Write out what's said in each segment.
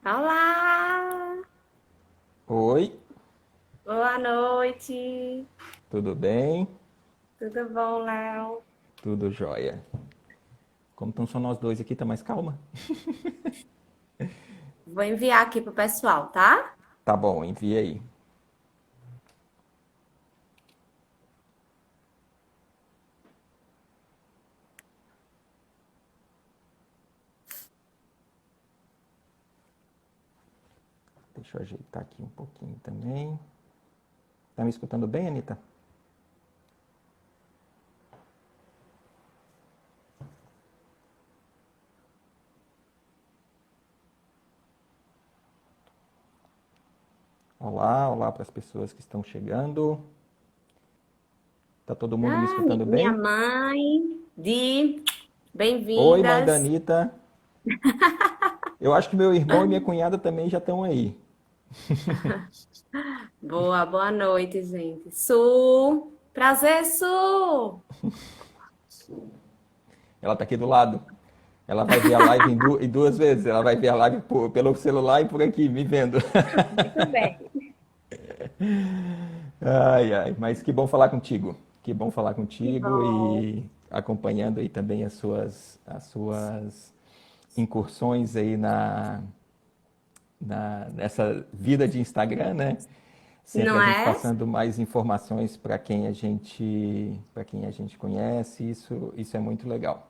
Olá! Oi, Boa noite! tudo bem? Tudo bom, Léo? Tudo jóia. Como estão só nós dois aqui, tá mais calma? Vou enviar aqui pro pessoal, tá? Tá bom, envia aí. Deixa eu ajeitar aqui um pouquinho também. Tá me escutando bem, Anitta? Olá, olá para as pessoas que estão chegando. Tá todo mundo me Ah, escutando minha bem? mãe, Oi, mãe da bem-vindas. Anitta. Eu acho que meu irmão e minha cunhada também já estão aí. Boa noite, gente. Su, prazer, Su. Ela tá aqui do lado. Ela vai ver a live em duas vezes. Ela vai ver a live pelo celular e por aqui, me vendo. Muito bem. Ai, ai, mas que bom falar contigo. Que bom falar Que contigo bom. e acompanhando aí também as suas incursões aí nessa vida de Instagram, né? Sempre Não a gente é? passando mais informações para quem a gente conhece, isso é muito legal.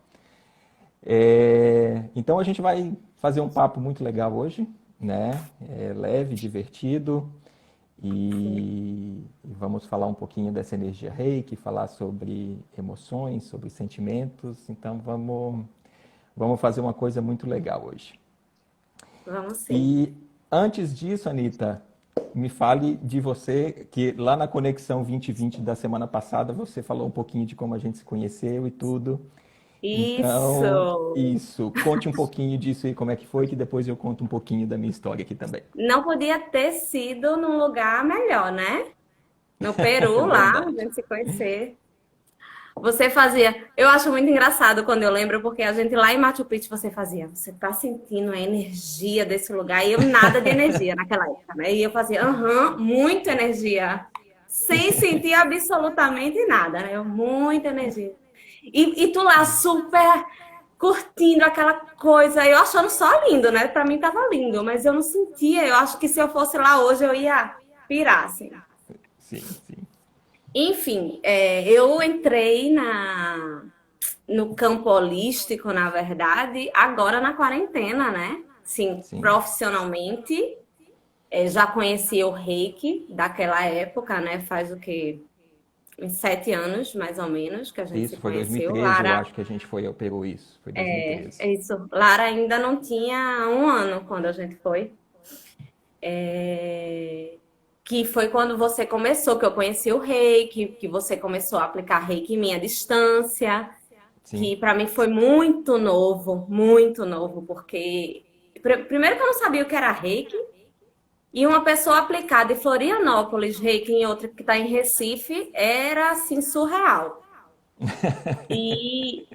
Então a gente vai fazer um papo muito legal hoje, né? Leve, divertido e vamos falar um pouquinho dessa energia Reiki, falar sobre emoções, sobre sentimentos. Então vamos fazer uma coisa muito legal hoje. Vamos sim. E antes disso, Anitta, me fale de você, que lá na Conexão 2020 da semana passada você falou um pouquinho de como a gente se conheceu e tudo. Então, Isso. isso, conte um pouquinho disso aí, como é que foi, que depois eu conto um pouquinho da minha história aqui também. Não podia ter sido num lugar melhor, né? No É Peru, lá, a verdade. gente se conhecer. Você fazia. Eu acho muito engraçado quando eu lembro, porque a gente lá em Machu Picchu você fazia. Você tá sentindo a energia desse lugar? E eu nada de energia naquela época, né? E eu fazia, aham, muita energia. Sem sentir absolutamente nada, né? Muita energia. E tu lá super curtindo aquela coisa. Eu achando só lindo, né? Pra mim tava lindo, mas eu não sentia. Eu acho que se eu fosse lá hoje eu ia pirar, assim. Sim, sim, Enfim, eu entrei no campo holístico, na verdade, agora na quarentena, né? Sim, sim. profissionalmente, já conheci o Reiki daquela época, né? Faz o quê? Uns 7 anos, mais ou menos, que a gente se Isso foi conheceu. 2013, eu acho que a gente foi ao Peru, isso. Foi 2013. É isso. Lara ainda não tinha um ano quando a gente foi. Que foi quando você começou, que eu conheci o Reiki, que você começou a aplicar Reiki em mim à distância. Sim. Que para mim foi muito novo, porque primeiro que eu não sabia o que era reiki, e uma pessoa aplicada em Florianópolis, reiki em outra que está em Recife, era assim surreal. E,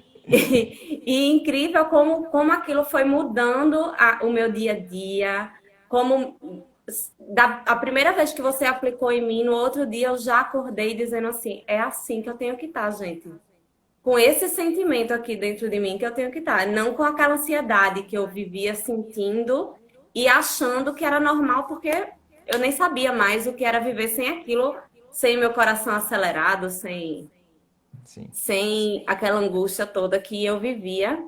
e incrível como aquilo foi mudando o meu dia a dia, como a primeira vez que você aplicou em mim, no outro dia eu já acordei dizendo assim, é assim que eu tenho que estar, gente, com esse sentimento aqui dentro de mim que eu tenho que estar, não com aquela ansiedade que eu vivia sentindo e achando que era normal, porque eu nem sabia mais o que era viver sem aquilo, sem meu coração acelerado, Sim. sem aquela angústia toda que eu vivia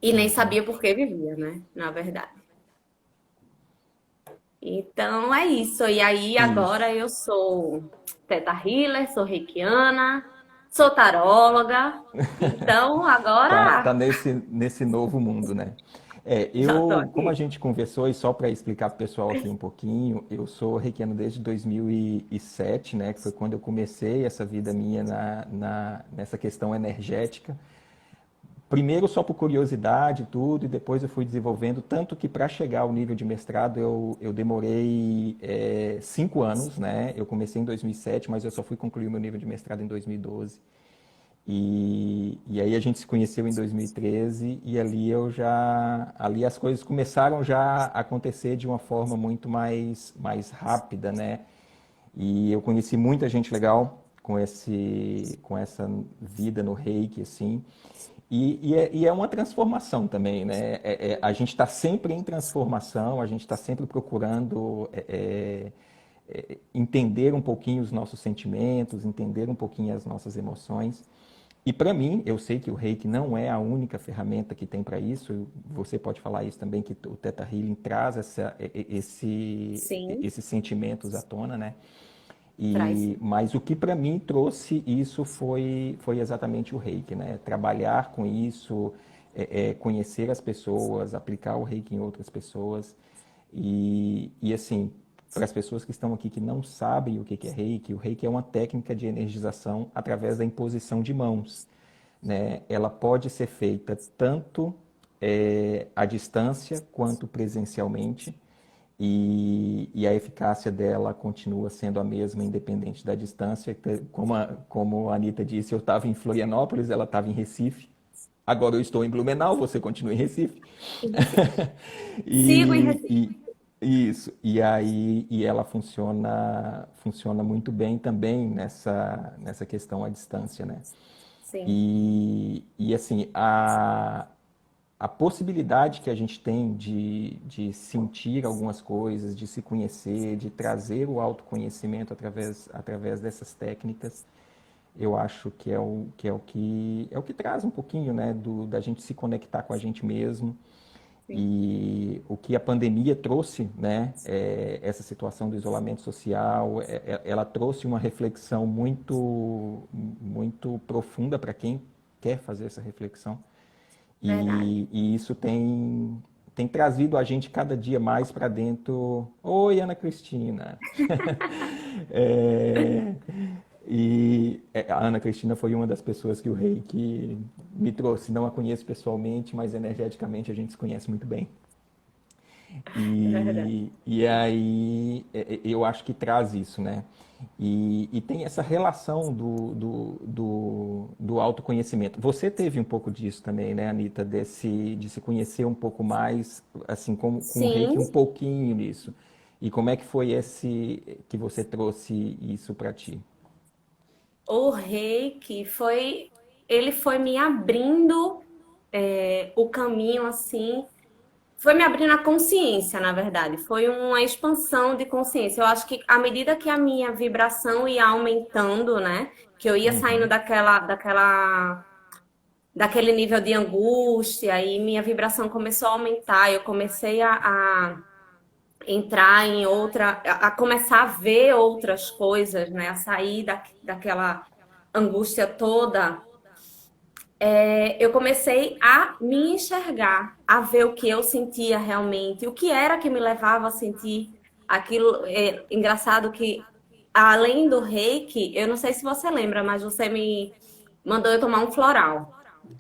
e nem sabia por que vivia, né? Na verdade. Então é isso. E aí agora Isso. eu sou Teta Healer, sou reikiana, sou taróloga. Então Tá agora nesse novo mundo, né? já tô Como a aqui. gente conversou, e só para explicar para o pessoal aqui um pouquinho, eu sou reikiano desde 2007, né? Que foi quando eu comecei essa vida minha nessa questão energética. Primeiro só por curiosidade e tudo, e depois eu fui desenvolvendo, tanto que para chegar ao nível de mestrado eu demorei 5 anos, né? Eu comecei em 2007, mas eu só fui concluir o meu nível de mestrado em 2012. E aí a gente se conheceu em 2013 e ali as coisas começaram já a acontecer de uma forma muito mais rápida, né? E eu conheci muita gente legal com essa vida no Reiki, assim. E é uma transformação também, né? A gente está sempre em transformação, a gente está sempre procurando entender um pouquinho os nossos sentimentos, entender um pouquinho as nossas emoções. E para mim, eu sei que o Reiki não é a única ferramenta que tem para isso. Você pode falar isso também, que o Theta Healing traz Sim, esses sentimentos à tona, né? traz. Mas o que para mim trouxe isso foi exatamente o Reiki, né? Trabalhar com isso, conhecer as pessoas, aplicar o Reiki em outras pessoas. E assim, para as pessoas que estão aqui que não sabem o que é Reiki, o Reiki é uma técnica de energização através da imposição de mãos, né? Ela pode ser feita tanto à distância quanto presencialmente. E a eficácia dela continua sendo a mesma, independente da distância. Como a Anitta disse, eu estava em Florianópolis, ela estava em Recife. Agora eu estou em Blumenau, você continua em Recife. Em Recife. Sigo em E, Recife. e- isso. E ela funciona muito bem também nessa questão à distância, né? Sim, E assim, a possibilidade que a gente tem de sentir algumas coisas, de se conhecer, de trazer o autoconhecimento através dessas técnicas, eu acho que é o que traz um pouquinho, né, da gente se conectar com a gente mesmo. sim. E o que a pandemia trouxe, né, essa situação do isolamento social, ela trouxe uma reflexão muito profunda para quem quer fazer essa reflexão. Verdade. E isso tem trazido a gente cada dia mais para dentro. Oi, Ana Cristina. É, a Ana Cristina foi uma das pessoas que o Reiki me trouxe. Não a conheço pessoalmente, mas energeticamente a gente se conhece muito bem. É verdade. E aí eu acho que traz isso, né? E tem essa relação do autoconhecimento. Você teve um pouco disso também, né, Anitta? De se conhecer um pouco mais, assim, com o Sim, Reiki, um pouquinho nisso. E como é que foi que você trouxe isso para ti? o Reiki foi, ele foi me abrindo o caminho assim, foi me abrindo a consciência, na verdade. Foi uma expansão de consciência. Eu acho que à medida que a minha vibração ia aumentando, né, que eu ia saindo Uhum, daquele nível de angústia e minha vibração começou a aumentar, eu comecei a entrar em a começar a ver outras coisas, né? A sair daquela angústia toda. Eu comecei a me enxergar, a ver o que eu sentia realmente, o que era que me levava a sentir aquilo. É engraçado que, além do reiki, eu não sei se você lembra, mas você me mandou eu tomar um floral,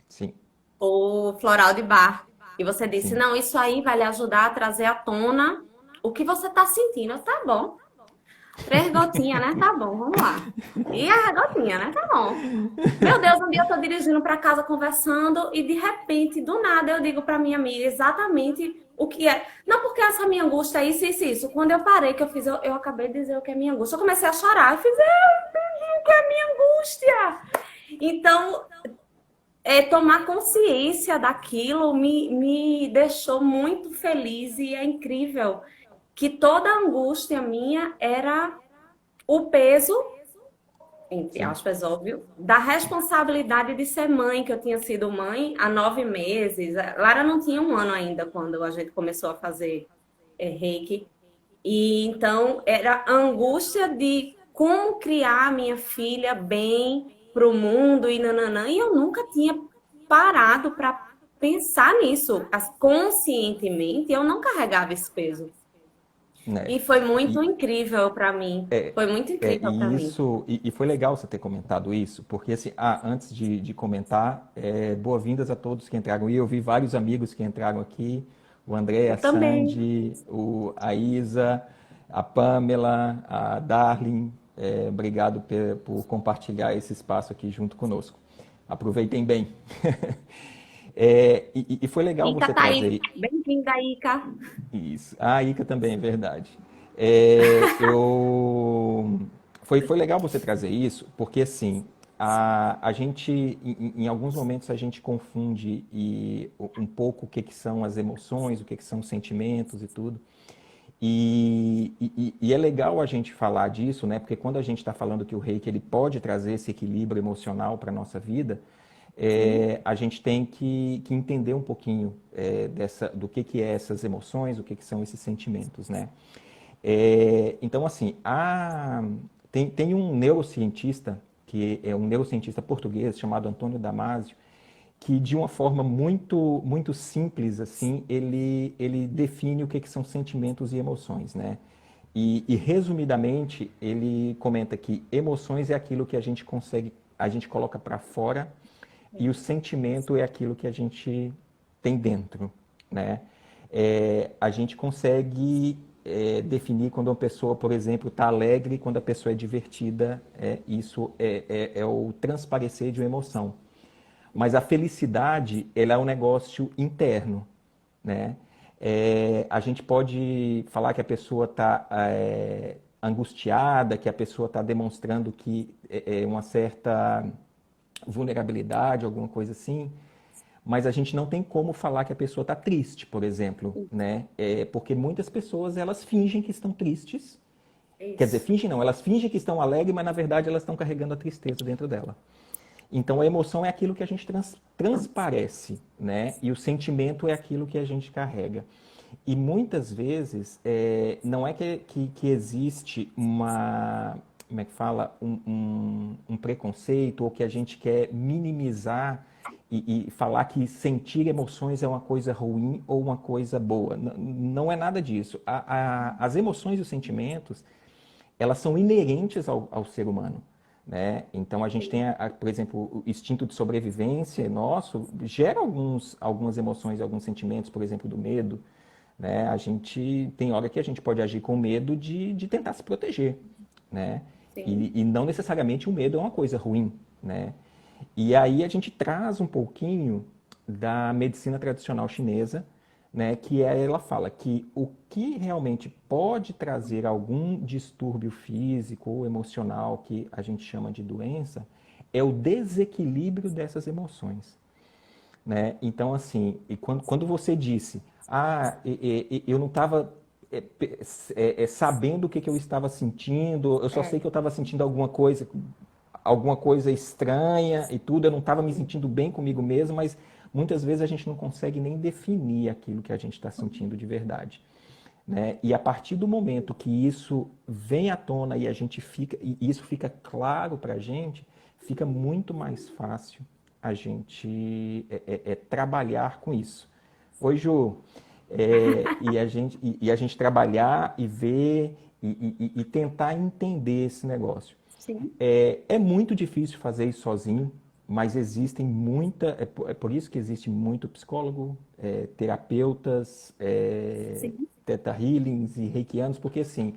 sim, o floral de bar. E você disse: sim. não, isso aí vai lhe ajudar a trazer à tona o que você está sentindo. Tá bom. 3 gotinhas, né? Tá bom, vamos lá. E a gotinha, né? Tá bom. Meu Deus, um dia eu tô dirigindo para casa conversando e de repente, do nada, eu digo para minha amiga exatamente o que é. Não, porque essa minha angústia é isso, isso, isso. Quando eu parei, que eu fiz, eu acabei de dizer o que é minha angústia. Eu comecei a chorar. Eu fiz, eu entendi o que é minha angústia. Então, tomar consciência daquilo me deixou muito feliz e é incrível que toda a angústia minha era o peso, entre Sim. aspas, óbvio, da responsabilidade de ser mãe, que eu tinha sido mãe há 9 meses. Lara não tinha 1 ano ainda quando a gente começou a fazer reiki. E então era a angústia de como criar minha filha bem para o mundo e nananã. E eu nunca tinha parado para pensar nisso conscientemente. Eu não carregava esse peso. Né? E foi muito E, incrível para mim. Foi muito incrível para e mim. isso, e foi legal você ter comentado isso, porque assim, antes de comentar, boas-vindas a todos que entraram. E eu vi vários amigos que entraram aqui, o André, a Eu também. Sandy, a Isa, a Pamela, a Darlene, obrigado por compartilhar esse espaço aqui junto conosco. Aproveitem bem. E foi legal Ica você tá aí. trazer Bem-vinda, Ica. isso. A Ica também, é verdade. É, eu... foi legal você trazer isso, porque assim, a gente, em alguns momentos, a gente confunde um pouco o que, que são as emoções, o que são os sentimentos e tudo. E é legal a gente falar disso, né? Porque quando a gente está falando que o reiki ele pode trazer esse equilíbrio emocional para a nossa vida, Sim, a gente tem que entender um pouquinho do que é essas emoções, o que são esses sentimentos, né? Então, assim, tem um neurocientista, que é um neurocientista português chamado Antônio Damasio, que de uma forma muito simples, assim, ele define o que são sentimentos e emoções, né? Resumidamente, ele comenta que emoções é aquilo que a gente coloca para fora e o sentimento é aquilo que a gente tem dentro, né? A gente consegue definir quando uma pessoa, por exemplo, está alegre, quando a pessoa é divertida, isso é o transparecer de uma emoção. Mas a felicidade, ela é um negócio interno, né? A gente pode falar que a pessoa está angustiada, que a pessoa está demonstrando que uma certa vulnerabilidade, alguma coisa assim, mas a gente não tem como falar que a pessoa está triste, por exemplo, né? Porque muitas pessoas elas fingem que estão tristes, quer dizer, isso. fingem não, elas fingem que estão alegres, mas na verdade elas estão carregando a tristeza dentro dela. Então a emoção é aquilo que a gente transparece, né? E o sentimento é aquilo que a gente carrega. E muitas vezes não é que existe como é que fala, um preconceito ou que a gente quer minimizar e falar que sentir emoções é uma coisa ruim ou uma coisa boa. Não é nada disso. As emoções e os sentimentos, elas são inerentes ao ser humano. Né? Então a gente tem, por exemplo, o instinto de sobrevivência nosso gera algumas emoções, alguns sentimentos, por exemplo, do medo. Né? A gente tem hora que a gente pode agir com medo de tentar se proteger. Né? Sim. E não necessariamente o medo é uma coisa ruim. Né? E aí a gente traz um pouquinho da medicina tradicional chinesa, né, que ela fala que o que realmente pode trazer algum distúrbio físico ou emocional, que a gente chama de doença, é o desequilíbrio dessas emoções. Né? Então, assim, quando você disse, eu não estava sabendo o que eu estava sentindo, eu só sei É. que eu estava sentindo alguma coisa estranha e tudo, eu não estava me sentindo bem comigo mesmo, mas muitas vezes a gente não consegue nem definir aquilo que a gente está sentindo de verdade. Né? E a partir do momento que isso vem à tona e a gente e isso fica claro para a gente, fica muito mais fácil a gente trabalhar com isso. Oi, Ju. E a gente trabalhar e ver e tentar entender esse negócio. Sim, É muito difícil fazer isso sozinho, mas existem é por isso que existe muito psicólogo, terapeutas, sim, teta healings e reikianos, porque assim,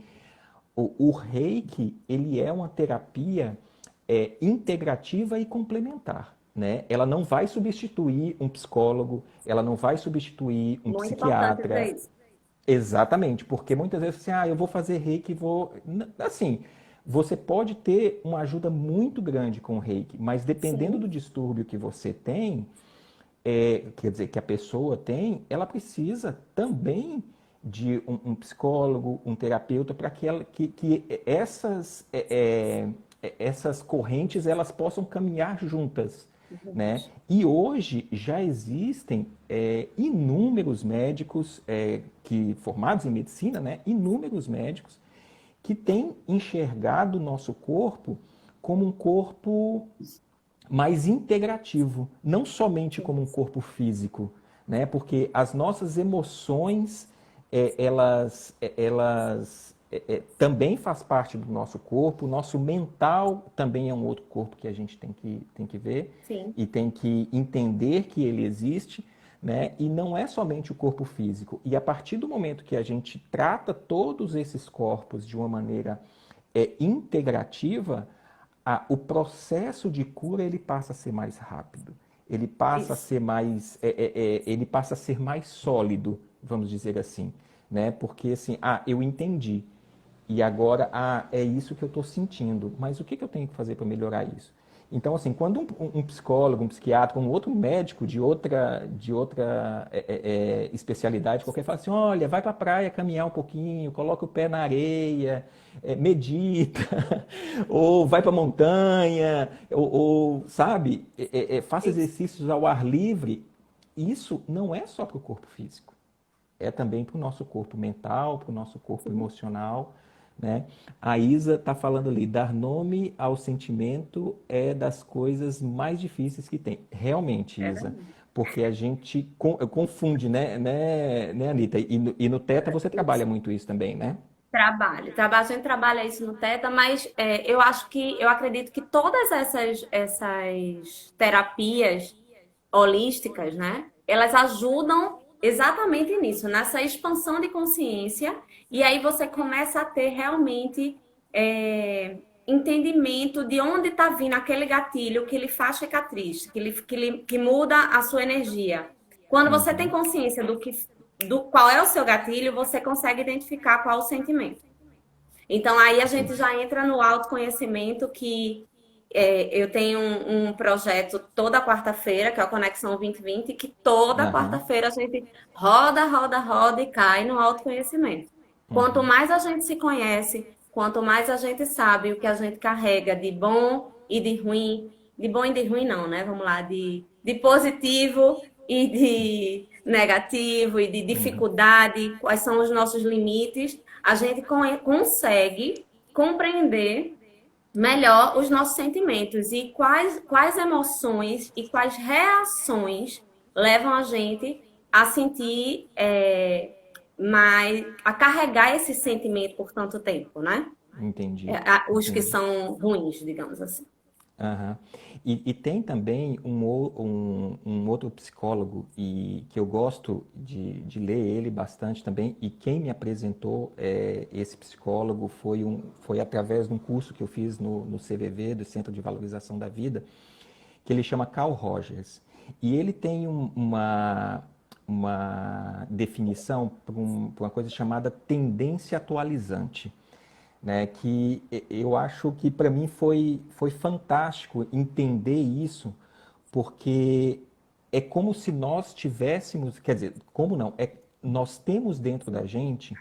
o reiki, ele é uma terapia integrativa e complementar. Né? Ela não vai substituir um psicólogo, ela não vai substituir um muito importante psiquiatra. dizer isso. Exatamente, porque muitas vezes assim, eu vou fazer reiki, vou. Assim, você pode ter uma ajuda muito grande com o reiki, mas dependendo do Sim, distúrbio que você tem, quer dizer, que a pessoa tem, ela precisa também de um psicólogo, um terapeuta, para que essas correntes elas possam caminhar juntas. Né? E hoje já existem inúmeros médicos formados em medicina, né? Inúmeros médicos que têm enxergado o nosso corpo como um corpo mais integrativo, não somente como um corpo físico, né? Porque as nossas emoções, elas também faz parte do nosso corpo, o nosso mental também é um outro corpo que a gente tem que ver sim, e tem que entender que ele existe, né? E não é somente o corpo físico. E a partir do momento que a gente trata todos esses corpos de uma maneira integrativa, o processo de cura ele passa a ser mais rápido, ele passa a Isso. ser mais, ele passa a ser mais sólido, vamos dizer assim, né? Porque assim, eu entendi e agora, é isso que eu estou sentindo, mas o que que eu tenho que fazer para melhorar isso? Então, assim, quando um psicólogo, um psiquiatra, um outro médico de outra especialidade, qualquer, fala assim, olha, vai para a praia caminhar um pouquinho, coloca o pé na areia, medita, ou vai para a montanha, sabe, faça Isso. exercícios ao ar livre. Isso não é só para o corpo físico, é também para o nosso corpo mental, para o nosso corpo emocional, né? A Isa está falando ali, dar nome ao sentimento é das coisas mais difíceis que tem. Realmente, É Isa, verdade. porque a gente confunde, né, Anitta? E no Teta você trabalha Isso. muito isso também, né? A gente trabalha isso no Teta, mas eu acredito que todas essas terapias holísticas, né? Elas ajudam exatamente nisso, nessa expansão de consciência, e aí você começa a ter realmente entendimento de onde está vindo aquele gatilho que lhe faz ficar triste, que muda a sua energia. Quando você tem Uhum, consciência do qual é o seu gatilho, você consegue identificar qual o sentimento. Então aí a gente entendi. já entra no autoconhecimento que eu tenho um projeto toda quarta-feira, que é a Conexão 2020, que toda Aham, quarta-feira a gente roda, roda, roda e cai no autoconhecimento. Quanto uhum, mais a gente se conhece, quanto mais a gente sabe o que a gente carrega de bom e de ruim, de bom e de ruim não, né? Vamos lá, de positivo e de negativo e de uhum, dificuldade, quais são os nossos limites, a gente consegue compreender melhor os nossos sentimentos e quais emoções e quais reações levam a gente a sentir mais, a carregar esse sentimento por tanto tempo, né? entendi, Os que entendi. são ruins, digamos assim. Aham. E tem também um outro psicólogo que eu gosto de ler ele bastante também, e quem me apresentou esse psicólogo foi através de um curso que eu fiz no CVV, do Centro de Valorização da Vida, que ele chama Carl Rogers. E ele tem uma definição para uma coisa chamada tendência atualizante, né? Que eu acho que para mim foi fantástico entender isso, porque é como se nós tivéssemos, quer dizer, como não, nós temos dentro da gente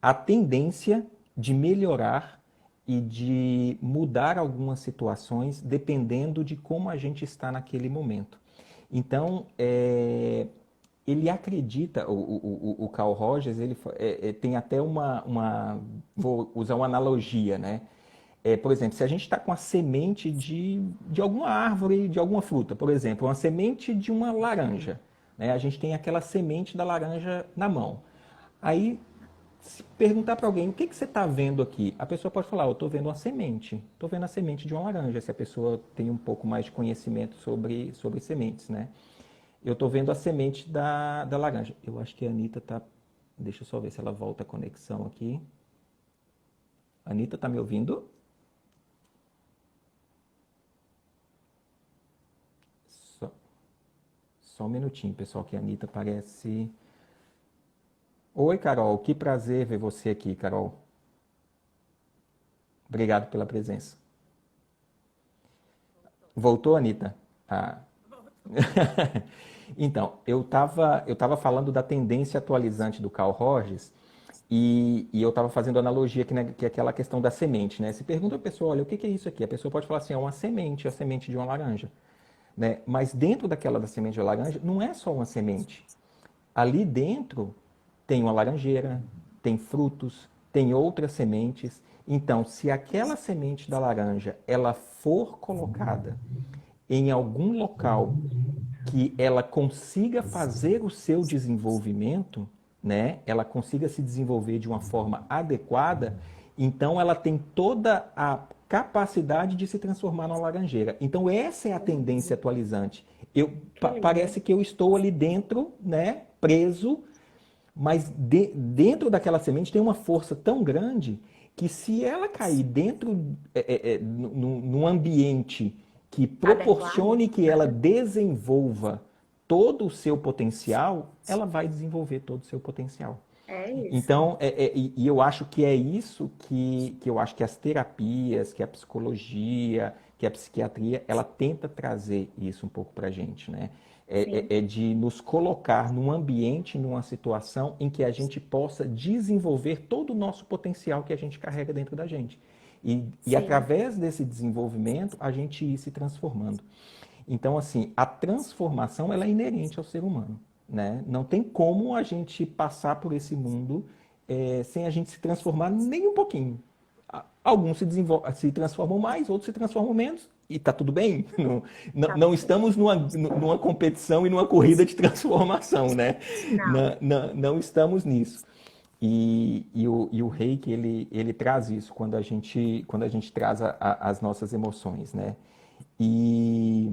a tendência de melhorar e de mudar algumas situações dependendo de como a gente está naquele momento. Então, ele acredita, o Carl Rogers, ele tem até vou usar uma analogia, né? Por exemplo, se a gente está com a semente de alguma árvore, de alguma fruta, por exemplo, uma semente de uma laranja, né? A gente tem aquela semente da laranja na mão. Aí, se perguntar para alguém, o que que você está vendo aqui? A pessoa pode falar, eu estou vendo uma semente, estou vendo a semente de uma laranja, se a pessoa tem um pouco mais de conhecimento sobre sementes, né? Eu estou vendo a semente da laranja. Eu acho que a Anitta tá. Deixa eu só ver se ela volta a conexão aqui. Anitta, tá me ouvindo? Só, só um minutinho, pessoal, que a Anitta parece. Oi, Carol, que prazer ver você aqui, Carol. Obrigado pela presença. Voltou, Anitta? Ah. Então, eu tava falando da tendência atualizante do Carl Rogers e eu estava fazendo analogia aqui, né, que é aquela questão da semente, né? Se pergunta a pessoa, olha, o que que é isso aqui? A pessoa pode falar assim, é uma semente, a semente de uma laranja, né? Mas dentro daquela da semente de laranja, não é só uma semente. Ali dentro tem uma laranjeira, tem frutos, tem outras sementes. Então, se aquela semente da laranja ela for colocada em algum local que ela consiga fazer o seu desenvolvimento, né? Ela consiga se desenvolver de uma forma adequada, então ela tem toda a capacidade de se transformar numa laranjeira. Então essa é a tendência atualizante. Que lindo. Parece que eu estou ali dentro, né, preso, mas dentro daquela semente tem uma força tão grande que se ela cair dentro, num ambiente que Adequado. proporcione que ela desenvolva todo o seu potencial, ela vai desenvolver todo o seu potencial. É isso. Então, e eu acho que é isso que eu acho que as terapias, que a psicologia, que a psiquiatria, ela tenta trazer isso um pouco para a gente, né? Sim, É de nos colocar num ambiente, numa situação em que a gente possa desenvolver todo o nosso potencial que a gente carrega dentro da gente. E sim. através desse desenvolvimento, a gente ir se transformando. Então, assim, a transformação ela é inerente ao ser humano, né? Não tem como a gente passar por esse mundo sem a gente se transformar nem um pouquinho. Alguns se transformam mais, outros se transformam menos, e está tudo bem. Não, não, Tá não tudo bem. estamos numa competição e numa corrida de transformação, né? Não. Não estamos nisso. E o Reiki, ele traz isso quando a gente traz as nossas emoções, né? E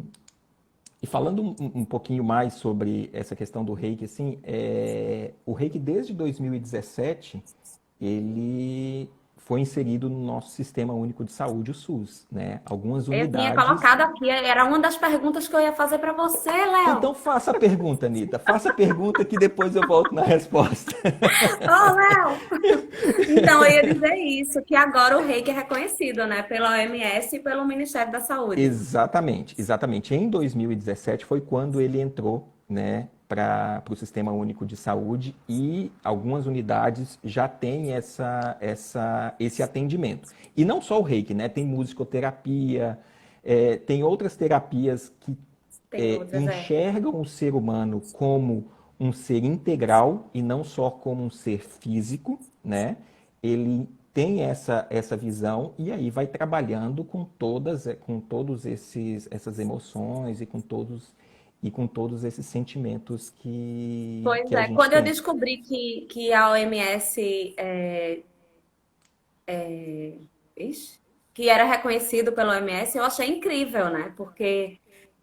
e falando um pouquinho mais sobre essa questão do Reiki, assim, o Reiki desde 2017, ele foi inserido no nosso Sistema Único de Saúde, o SUS, né? Algumas Eu tinha unidades. colocado aqui, era uma das perguntas que eu ia fazer para você, Léo. Então faça a pergunta, Anitta. Faça a pergunta que depois eu volto na resposta. Ô, Léo! Então, eu ia dizer isso, que agora o reiki é reconhecido, né, pela OMS e pelo Ministério da Saúde. Exatamente, exatamente. Em 2017 foi quando ele entrou, né, para o Sistema Único de Saúde e algumas unidades já têm esse atendimento. E não só o Reiki, né? Tem musicoterapia, tem outras terapias que Tem outras, enxergam o ser humano como um ser integral e não só como um ser físico, né? Ele tem essa visão e aí vai trabalhando com todos essas emoções e com todos esses sentimentos Pois que a é, gente quando eu tem. descobri que a OMS ixi, que era reconhecido pela OMS, eu achei incrível, né? Porque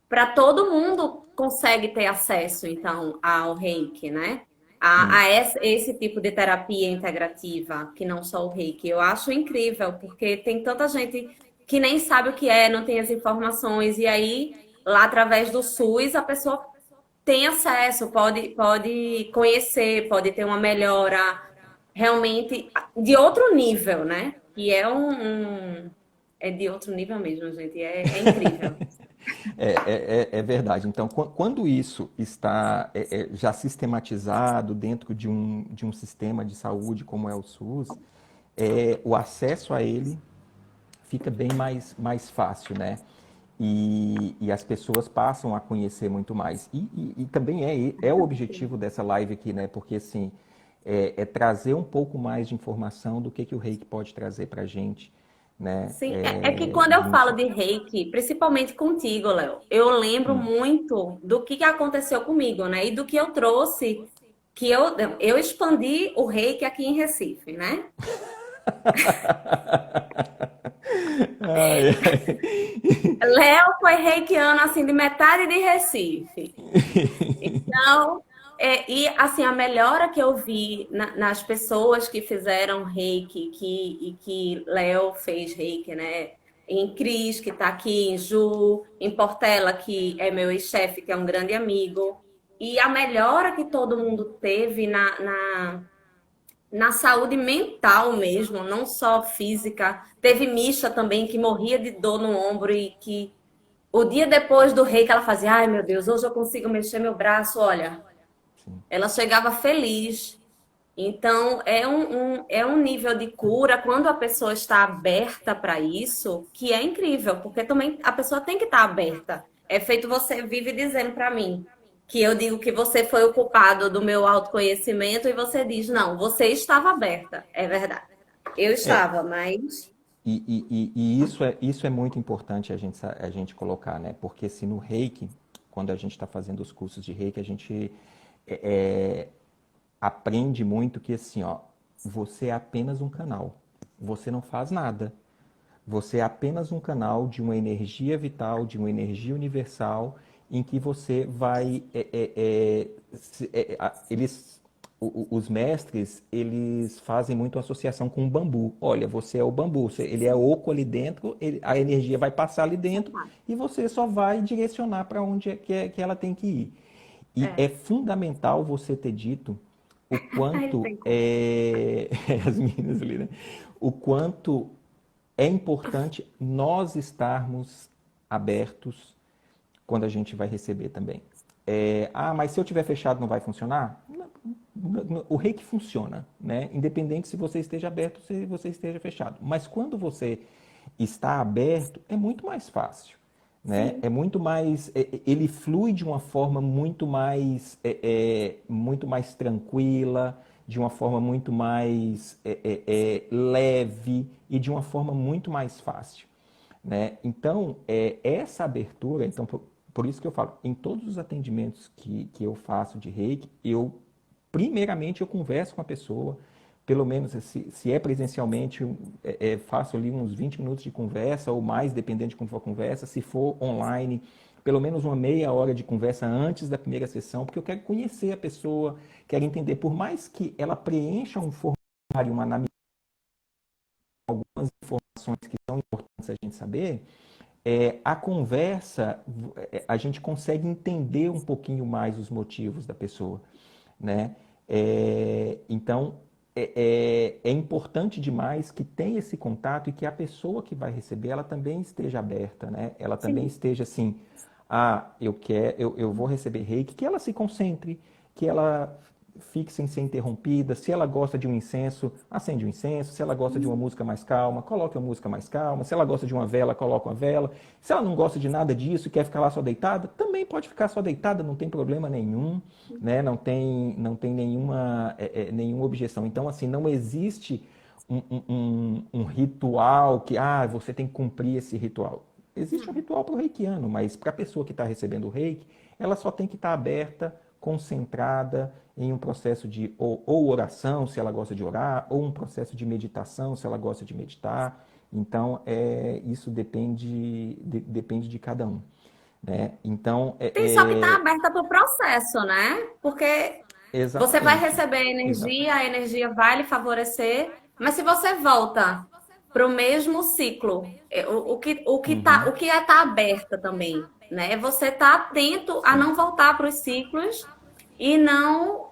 para todo mundo consegue ter acesso, então, ao reiki, né? A esse tipo de terapia integrativa, que não só o reiki. Eu acho incrível, porque tem tanta gente que nem sabe o que é, não tem as informações, e aí, lá através do SUS, a pessoa tem acesso, pode conhecer, pode ter uma melhora realmente de outro nível, né? E é é de outro nível mesmo, gente. É incrível. É verdade. Então, quando isso está já sistematizado dentro de um sistema de saúde como é o SUS, o acesso a ele fica bem mais fácil, né? E as pessoas passam a conhecer muito mais. E também é o objetivo dessa live aqui, né? Porque, assim, trazer um pouco mais de informação do que o Reiki pode trazer para a gente, né? Sim, é que quando eu falo de reiki, principalmente contigo, Léo, eu lembro muito do que aconteceu comigo, né? E do que eu trouxe, que eu expandi o reiki aqui em Recife, né? Ai, ai. Léo foi reikiano, assim, de metade de Recife. Então, e assim, a melhora que eu vi nas pessoas que fizeram reiki, e que Léo fez reiki, né? Em Cris, que está aqui, em Ju, em Portela, que é meu ex-chefe, que é um grande amigo. E a melhora que todo mundo teve na saúde mental mesmo, não só física. Teve Misha também, que morria de dor no ombro e que o dia depois do reiki ela fazia, ai meu Deus, hoje eu consigo mexer meu braço, olha. Sim. Ela chegava feliz. Então, é um nível de cura quando a pessoa está aberta para isso, que é incrível, porque também a pessoa tem que estar aberta. É feito você vive dizendo para mim que eu digo que você foi o culpado do meu autoconhecimento e você diz, não, você estava aberta. É verdade. Eu É, estava, mas e isso é muito importante a gente colocar, né? Porque se no Reiki, quando a gente está fazendo os cursos de Reiki, a gente é, é, aprende muito que assim, ó, você é apenas um canal. Você não faz nada. Você é apenas um canal de uma energia vital, de uma energia universal, em que você vai. Eles, os mestres, eles fazem muito associação com o bambu. Olha, você é o bambu, ele é oco ali dentro, a energia vai passar ali dentro e você só vai direcionar para onde que ela tem que ir. E é É. fundamental você ter dito o Aí ele quanto brincou. as meninas ali, né? O quanto é importante nós estarmos abertos quando a gente vai receber também. Mas se eu tiver fechado não vai funcionar? O reiki funciona, né? Independente se você esteja aberto ou se você esteja fechado. Mas quando você está aberto, é muito mais fácil, né? Sim. É muito mais, ele flui de uma forma muito mais tranquila, de uma forma muito mais leve e de uma forma muito mais fácil, né? Então, essa abertura, então, por isso que eu falo, em todos os atendimentos que eu faço de reiki, primeiramente, eu converso com a pessoa, pelo menos se é presencialmente, faço ali uns 20 minutos de conversa ou mais, dependendo de como for a conversa. Se for online, pelo menos uma meia hora de conversa antes da primeira sessão, porque eu quero conhecer a pessoa, quero entender, por mais que ela preencha um formulário, uma anamnese, algumas informações que são importantes a gente saber, a conversa, a gente consegue entender um pouquinho mais os motivos da pessoa, né? Então, é importante demais que tenha esse contato e que a pessoa que vai receber, ela também esteja aberta, né? Ela também Sim. esteja assim, eu vou receber reiki, que ela se concentre, que ela fique sem ser interrompida. Se ela gosta de um incenso, acende um incenso. Se ela gosta de uma música mais calma, coloque uma música mais calma. Se ela gosta de uma vela, coloque uma vela. Se ela não gosta de nada disso e quer ficar lá só deitada, também pode ficar só deitada, não tem problema nenhum, né? Não tem nenhuma objeção. Então, assim, não existe um ritual que, você tem que cumprir esse ritual. Existe um ritual para o reikiano, mas para a pessoa que está recebendo o reiki, ela só tem que estar aberta, concentrada em um processo de ou oração, se ela gosta de orar, ou um processo de meditação, se ela gosta de meditar. Então, isso depende de cada um, né? Então, Tem só que estar aberta para o processo, né? Porque você vai exatamente, receber exatamente, a energia vai lhe favorecer, mas se você volta para o mesmo ciclo, uhum, o que é estar aberta também, né? É você estar atento a sim, não voltar para os ciclos e não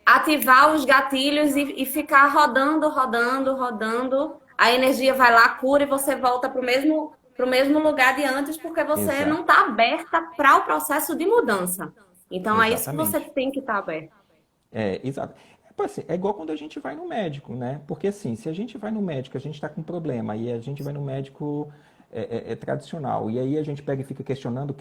ativar os gatilhos e ficar rodando, rodando, rodando. A energia vai lá, cura e você volta para o mesmo lugar de antes, porque você não exato, está aberta para o processo de mudança. Então é isso que você exatamente. tem que estar aberta. Exato. Assim, é igual quando a gente vai no médico, né? Porque assim, se a gente vai no médico, a gente está com um problema, e a gente vai no médico tradicional, e aí a gente pega e fica questionando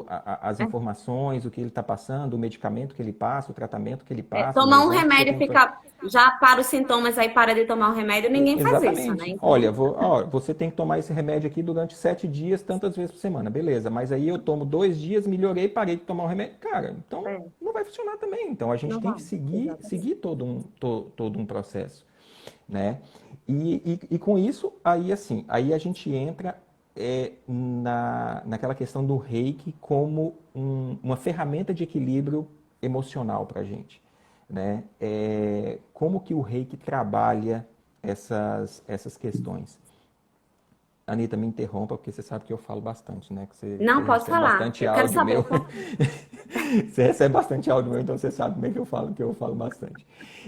as informações, o que ele está passando, o medicamento que ele passa, o tratamento que ele passa, os Tomar um exames que eu remédio e tenho que fazer. ficar já para os sintomas, aí para de tomar o remédio, ninguém faz isso, né? Exatamente. Olha, Então, você tem que tomar esse remédio aqui durante 7 dias, tantas vezes por semana. Beleza, mas aí eu tomo 2 dias, melhorei, parei de tomar o remédio. Cara, então é, não vai funcionar também. Então a gente não tem vai. que seguir Exatamente. todo um processo, né? E com isso, aí assim, aí a gente entra naquela questão do reiki como uma ferramenta de equilíbrio emocional para a gente, né? Como que o reiki trabalha essas questões? Anitta, me interrompa, porque você sabe que eu falo bastante, né? Que você Não, pode recebe falar. bastante Eu quero áudio saber meu. por quê. Você recebe bastante áudio meu, então você sabe como é que eu falo bastante.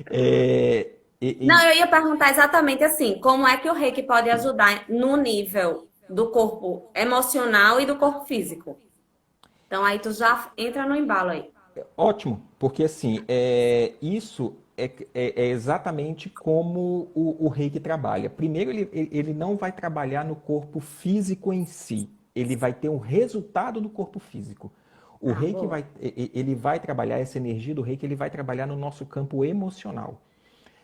É, Não, e, eu ia perguntar exatamente assim, como é que o reiki pode ajudar no nível do corpo emocional e do corpo físico? Então aí tu já entra no embalo aí. Ótimo, porque assim, isso é exatamente como o reiki trabalha. Primeiro, ele não vai trabalhar no corpo físico em si, ele vai ter um resultado do corpo físico. O Ah, reiki boa. ele vai trabalhar, essa energia do reiki, ele vai trabalhar no nosso campo emocional,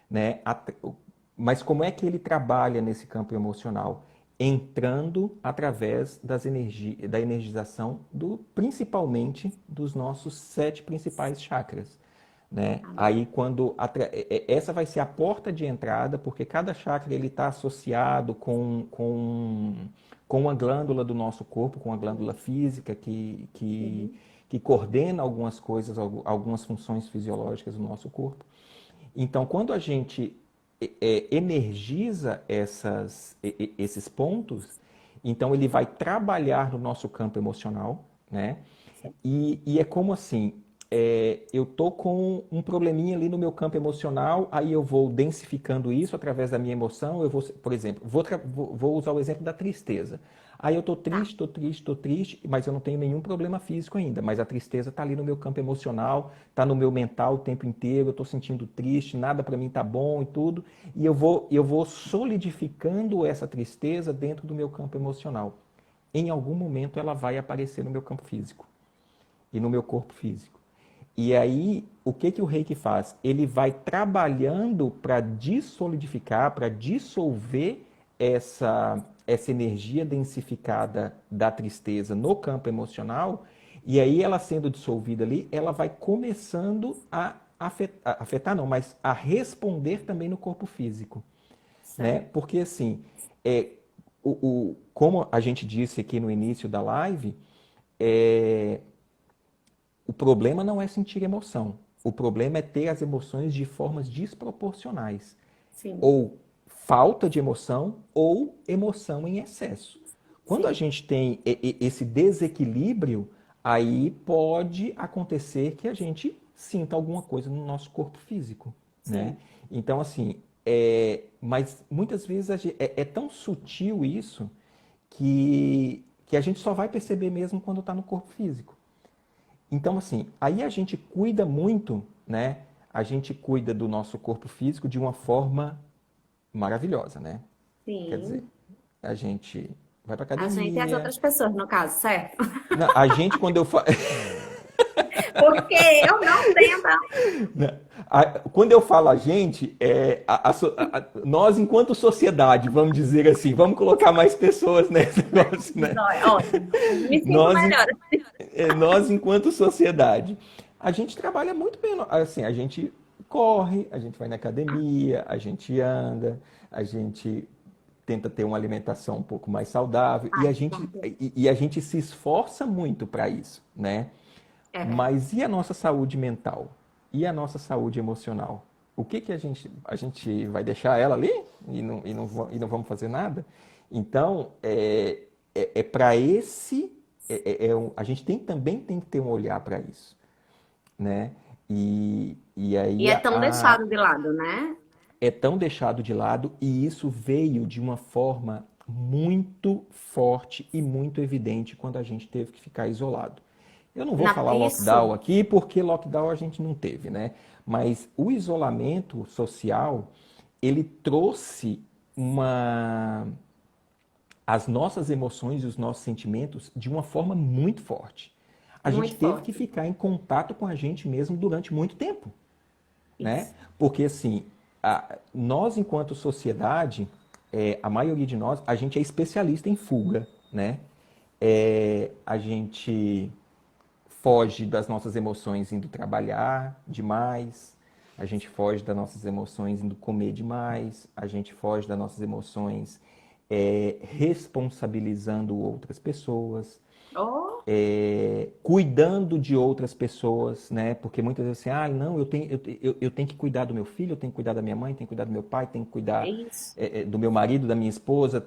né? Mas como é que ele trabalha nesse campo emocional? Entrando através da energização principalmente dos nossos 7 principais chakras, né? Ah, Aí quando essa vai ser a porta de entrada, porque cada chakra ele está associado com a glândula do nosso corpo, com a glândula física que coordena algumas coisas, algumas funções fisiológicas do nosso corpo. Então, quando a gente energiza esses pontos, então ele vai trabalhar no nosso campo emocional, né? E é como assim, eu tô com um probleminha ali no meu campo emocional, aí eu vou densificando isso através da minha emoção, eu vou, por exemplo, vou usar o exemplo da tristeza. Aí eu Tá. tô triste, mas eu não tenho nenhum problema físico ainda, mas a tristeza tá ali no meu campo emocional, tá no meu mental o tempo inteiro, eu tô sentindo triste, nada para mim tá bom e tudo, e eu vou solidificando essa tristeza dentro do meu campo emocional. Em algum momento ela vai aparecer no meu campo físico e no meu corpo físico. E aí, o que que o reiki faz? Ele vai trabalhando para dissolidificar, para dissolver essa energia densificada da tristeza no campo emocional, e aí ela sendo dissolvida ali, ela vai começando a afetar não, mas a responder também no corpo físico, né? Certo. Porque assim, como a gente disse aqui no início da live, é, o problema não é sentir emoção. O problema é ter as emoções de formas desproporcionais. Sim, Ou falta de emoção ou emoção em excesso. Quando a sim, gente tem esse desequilíbrio, aí pode acontecer que a gente sinta alguma coisa no nosso corpo físico, né? sim. Então, assim, mas muitas vezes é tão sutil isso que a gente só vai perceber mesmo quando está no corpo físico. Então, assim, aí a gente cuida muito, né? A gente cuida do nosso corpo físico de uma forma maravilhosa, né? Quer dizer, Sim. a gente vai para A gente e as academia. outras pessoas, no caso, certo? Não, a gente, quando eu falo. Porque eu não tenho. Quando eu falo a gente, nós, enquanto sociedade, vamos dizer assim, vamos colocar mais pessoas nesse negócio, né? Ótimo. Me sinto Nós, melhor. nós, enquanto sociedade, a gente trabalha muito bem. Assim, a gente corre, a gente vai na academia, a gente anda, a gente tenta ter uma alimentação um pouco mais saudável e Ai, a que gente, bom. e a gente se esforça muito para isso, né? É verdade. Mas e a nossa saúde mental? E a nossa saúde emocional? O que que a gente vai deixar ela ali e não vamos fazer nada? Então, para esse, a gente também tem que ter um olhar para isso, né? E E aí é tão deixado de lado, né? é tão deixado de lado e isso veio de uma forma muito forte e muito evidente quando a gente teve que ficar isolado. Eu não vou falar lockdown Isso. aqui porque lockdown a gente não teve, né? Mas o isolamento social, ele trouxe as nossas emoções e os nossos sentimentos de uma forma muito forte. A gente Muito teve que forte. ficar em contato com a gente mesmo durante muito tempo, né? Isso. Porque assim, nós enquanto sociedade, a maioria de nós, a gente é especialista em fuga, né? A gente foge das nossas emoções indo trabalhar demais, a gente foge das nossas emoções indo comer demais, a gente foge das nossas emoções responsabilizando outras pessoas, Oh, cuidando de outras pessoas, né? Porque muitas vezes assim, não, eu tenho que cuidar do meu filho, eu tenho que cuidar da minha mãe, tenho que cuidar do meu pai, tenho que é cuidar isso. do meu marido, da minha esposa.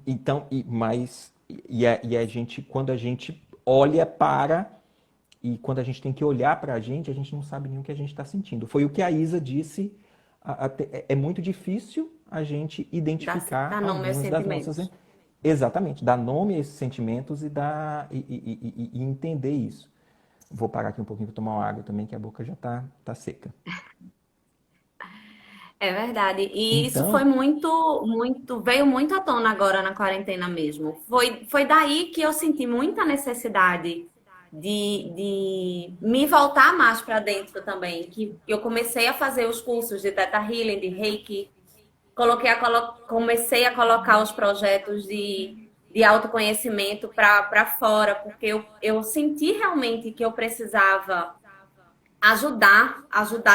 Então, e a gente, quando a gente olha para e quando a gente tem que olhar para a gente não sabe nem o que a gente está sentindo. Foi o que a Isa disse. É muito difícil a gente identificar Dá nome aos algumas das nossas. sentimentos. Exatamente, dar nome a esses sentimentos e entender isso. Vou parar aqui um pouquinho para tomar uma água também, que a boca já tá seca. É verdade. E isso foi Então, veio muito à tona agora na quarentena mesmo. Foi daí que eu senti muita necessidade de me voltar mais para dentro também. Que eu comecei a fazer os cursos de Theta Healing, de Reiki, comecei a colocar os projetos de autoconhecimento para fora, porque eu senti realmente que eu precisava ajudar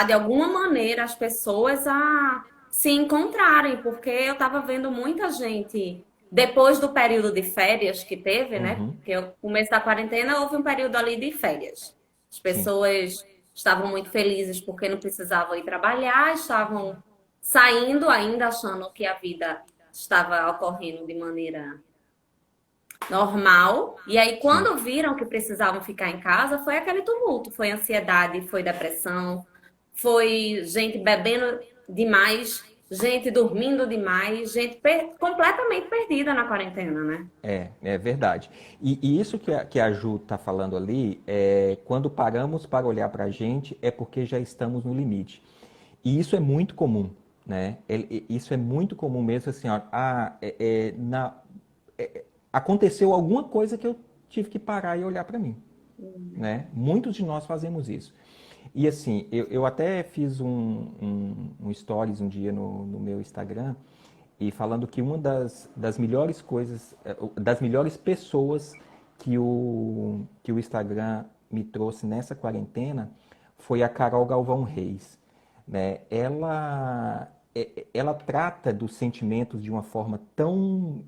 de alguma maneira as pessoas a se encontrarem, porque eu estava vendo muita gente. depois do período de férias que teve, né? Uhum. Porque o começo da quarentena houve um período ali de férias. As Sim. pessoas estavam muito felizes porque não precisavam ir trabalhar, estavam saindo ainda achando que a vida estava ocorrendo de maneira normal. E aí, Sim. quando viram que precisavam ficar em casa, foi aquele tumulto, foi ansiedade, foi depressão, foi gente bebendo demais, gente dormindo demais, gente completamente perdida na quarentena, né? É verdade. E isso que a Ju está falando ali, é, quando paramos para olhar para a gente, é porque já estamos no limite. E isso é muito comum, né? Isso é muito comum mesmo, assim, ó, aconteceu alguma coisa que eu tive que parar e olhar para mim, né? Muitos de nós fazemos isso. E assim, eu até fiz um stories um dia no meu Instagram e falando que uma das melhores coisas, das melhores pessoas que o Instagram me trouxe nessa quarentena foi a Carol Galvão Reis, né? Ela trata dos sentimentos de uma forma tão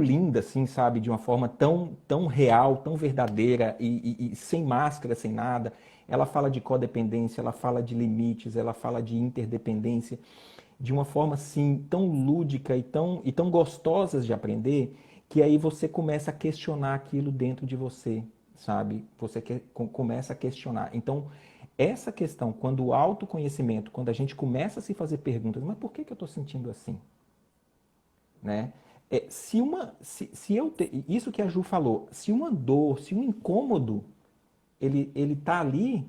linda, assim, sabe? De uma forma tão real, tão verdadeira e sem máscara, sem nada. Ela fala de codependência, ela fala de limites, ela fala de interdependência de uma forma assim tão lúdica e tão gostosas de aprender, que aí você começa a questionar aquilo dentro de você, sabe? Começa a questionar. Então, essa questão, quando o autoconhecimento, quando a gente começa a se fazer perguntas, mas por que eu estou sentindo assim? Né? Isso que a Ju falou, se uma dor, se um incômodo, ele tá ali,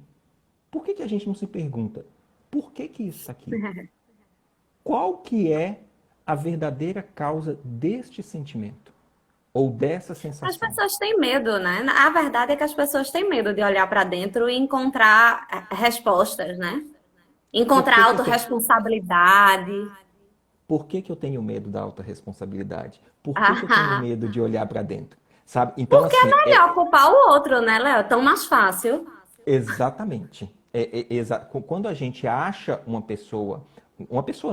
por que a gente não se pergunta, por que isso está aqui? Qual que é a verdadeira causa deste sentimento? Ou dessa As sensação? pessoas têm medo, né? A verdade é que as pessoas têm medo de olhar para dentro e encontrar respostas, né? Por Encontrar que que eu tenho, autorresponsabilidade. por que que eu tenho medo da autorresponsabilidade? Por que que eu tenho Ah, medo de olhar para dentro? Sabe? Então, porque assim, é melhor culpar o outro, né, Léo? É tão mais fácil. exatamente. Quando a gente acha uma pessoa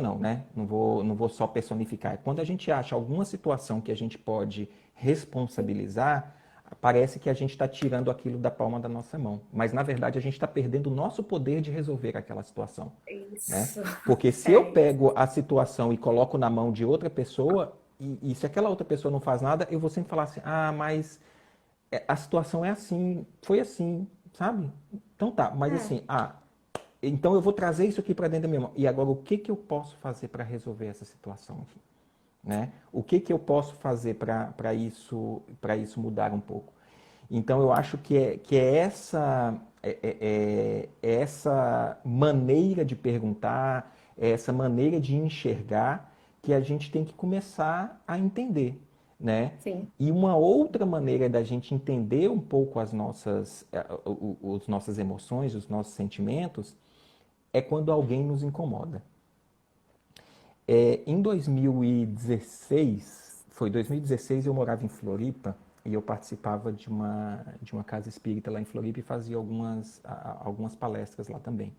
não, né? Não vou só personificar. Quando a gente acha alguma situação que a gente pode responsabilizar, parece que a gente está tirando aquilo da palma da nossa mão. Mas, na verdade, a gente está perdendo o nosso poder de resolver aquela situação, né? Isso. Porque se eu É. pego a situação e coloco na mão de outra pessoa, e se aquela outra pessoa não faz nada, eu vou sempre falar assim, mas a situação é assim, foi assim, sabe? Então tá, mas É. assim, então eu vou trazer isso aqui para dentro da minha mão. E agora o que que eu posso fazer para resolver essa situação aqui, né? O que que eu posso fazer para isso mudar um pouco? Então eu acho que é essa maneira de perguntar, é essa maneira de enxergar que a gente tem que começar a entender, né? Sim. E uma outra maneira da gente entender um pouco as nossas emoções, os nossos sentimentos, é quando alguém nos incomoda. Em 2016, foi 2016 eu morava em Floripa e eu participava de uma casa espírita lá em Floripa e fazia algumas palestras lá também.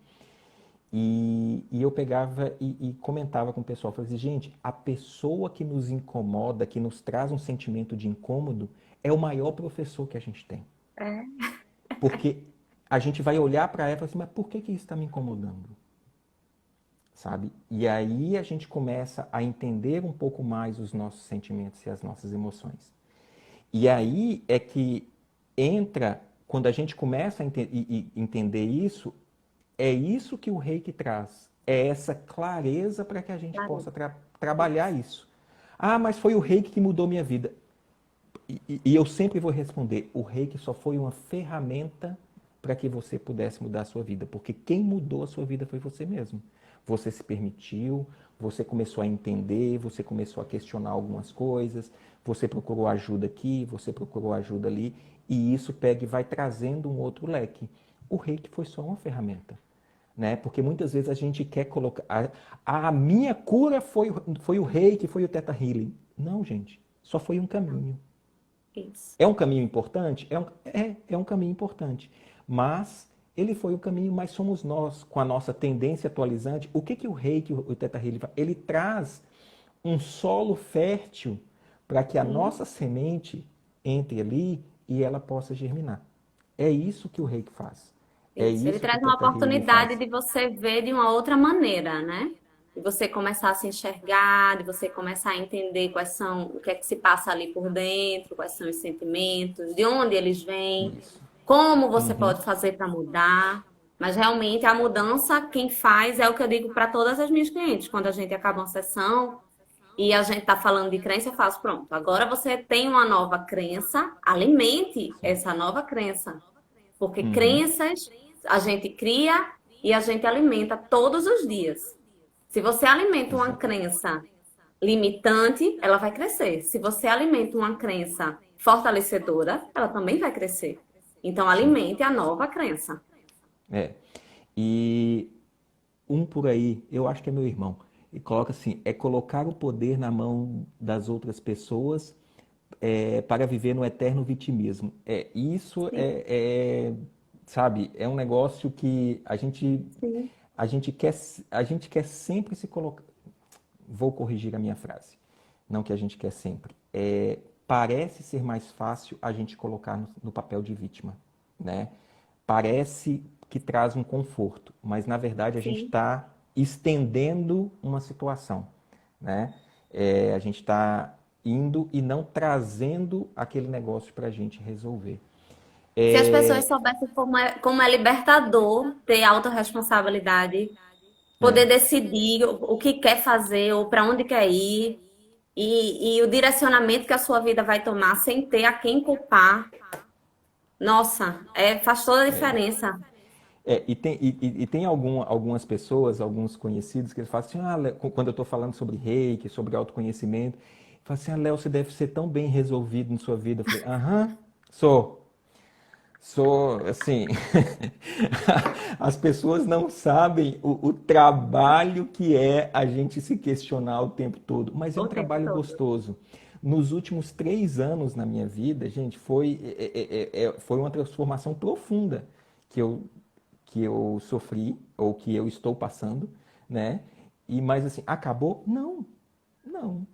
E eu pegava e comentava com o pessoal, falava assim, gente, a pessoa que nos incomoda, que nos traz um sentimento de incômodo, é o maior professor que a gente tem. É. Porque a gente vai olhar para ela e falar assim, mas por que isso está me incomodando? Sabe? E aí a gente começa a entender um pouco mais os nossos sentimentos e as nossas emoções. E aí é que entra, quando a gente começa a entender isso, é isso que o reiki traz. É essa clareza para que a gente Claro. possa trabalhar isso. Mas foi o reiki que mudou minha vida. E eu sempre vou responder: o reiki só foi uma ferramenta para que você pudesse mudar a sua vida. Porque quem mudou a sua vida foi você mesmo. Você se permitiu, você começou a entender, você começou a questionar algumas coisas, você procurou ajuda aqui, você procurou ajuda ali, e isso pega e vai trazendo um outro leque. O reiki foi só uma ferramenta. Né? Porque muitas vezes a gente quer colocar. A minha cura foi o reiki, foi o Theta Healing. Não, gente. Só foi um caminho. Isso. É um caminho importante? É um caminho importante. Mas ele foi o caminho, mas somos nós, com a nossa tendência atualizante. O que o reiki, o Theta Healing, ele traz um solo fértil para que a Sim. nossa semente entre ali e ela possa germinar. É isso que o reiki faz. É Isso. Ele isso que o traz uma Theta Healing oportunidade faz. de você ver de uma outra maneira, né? De você começar a se enxergar, de você começar a entender quais são, o que é que se passa ali por dentro, quais são os sentimentos, de onde eles vêm, Isso. como você Uhum. pode fazer para mudar. Mas realmente a mudança, quem faz é o que eu digo para todas as minhas clientes. Quando a gente acaba uma sessão e a gente está falando de crença, eu faço, pronto, agora você tem uma nova crença, alimente Sim. essa nova crença. Porque Uhum. crenças a gente cria e a gente alimenta todos os dias. Se você alimenta uma Exatamente. crença limitante, ela vai crescer. Se você alimenta uma crença fortalecedora, ela também vai crescer. Então, Sim. alimente a nova crença. É. E um por aí, eu acho que é meu irmão, e coloca assim: é colocar o poder na mão das outras pessoas para viver no eterno vitimismo. Sim, Sabe, é um negócio que sim. a gente quer, a gente quer sempre se colocar. Vou corrigir a minha frase. Não que a gente quer sempre. Parece ser mais fácil a gente colocar no papel de vítima, né? Parece que traz um conforto, mas na verdade a gente Sim. está estendendo uma situação, né? A gente está indo e não trazendo aquele negócio para a gente resolver. Se as pessoas É, soubessem como é libertador ter autorresponsabilidade, poder é, decidir o que quer fazer ou para onde quer ir, e o direcionamento que a sua vida vai tomar sem ter a quem culpar. Nossa, faz toda a diferença. e tem algumas pessoas, alguns conhecidos, que eles falam assim: quando eu estou falando sobre reiki, sobre autoconhecimento, falam assim: Léo, você deve ser tão bem resolvido na sua vida. Eu falei: aham, sou. Sou, assim, as pessoas não sabem o trabalho que é a gente se questionar o tempo todo, mas é um O tempo trabalho todo. gostoso. Nos últimos 3 anos na minha vida, gente, foi uma transformação profunda que que eu sofri, ou que eu estou passando, né? Mas assim, acabou? Não, não.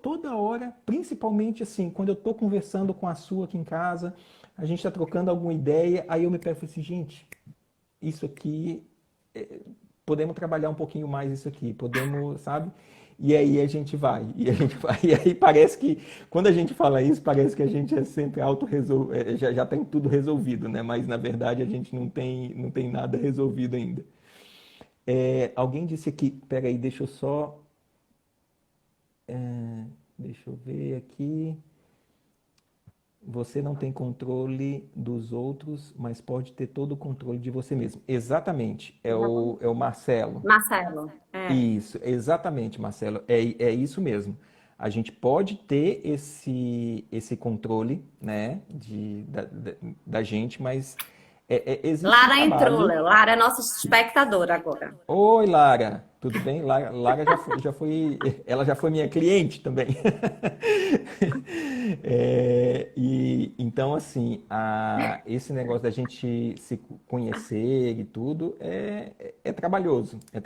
Toda hora, principalmente assim, quando eu estou conversando com a sua aqui em casa, a gente está trocando alguma ideia, aí eu me pego e falo assim: gente, isso aqui, podemos trabalhar um pouquinho mais isso aqui, podemos, sabe? E aí a gente vai, e a gente vai, e aí parece que, quando a gente fala isso, parece que a gente é sempre já tem tudo resolvido, né? Mas na verdade a gente não tem nada resolvido ainda. Alguém disse aqui, peraí, deixa eu ver aqui. Você não tem controle dos outros, mas pode ter todo o controle de você mesmo. Exatamente, é o Marcelo. Marcelo, Isso, exatamente, Marcelo. É isso mesmo. A gente pode ter esse controle, né, da gente, mas existe um Lara entrou, trabalho. Léo. Lara é nossa espectadora agora. Oi, Lara, tudo bem? Lara ela já foi minha cliente também. E então, assim, esse negócio da gente se conhecer e tudo é trabalhoso, É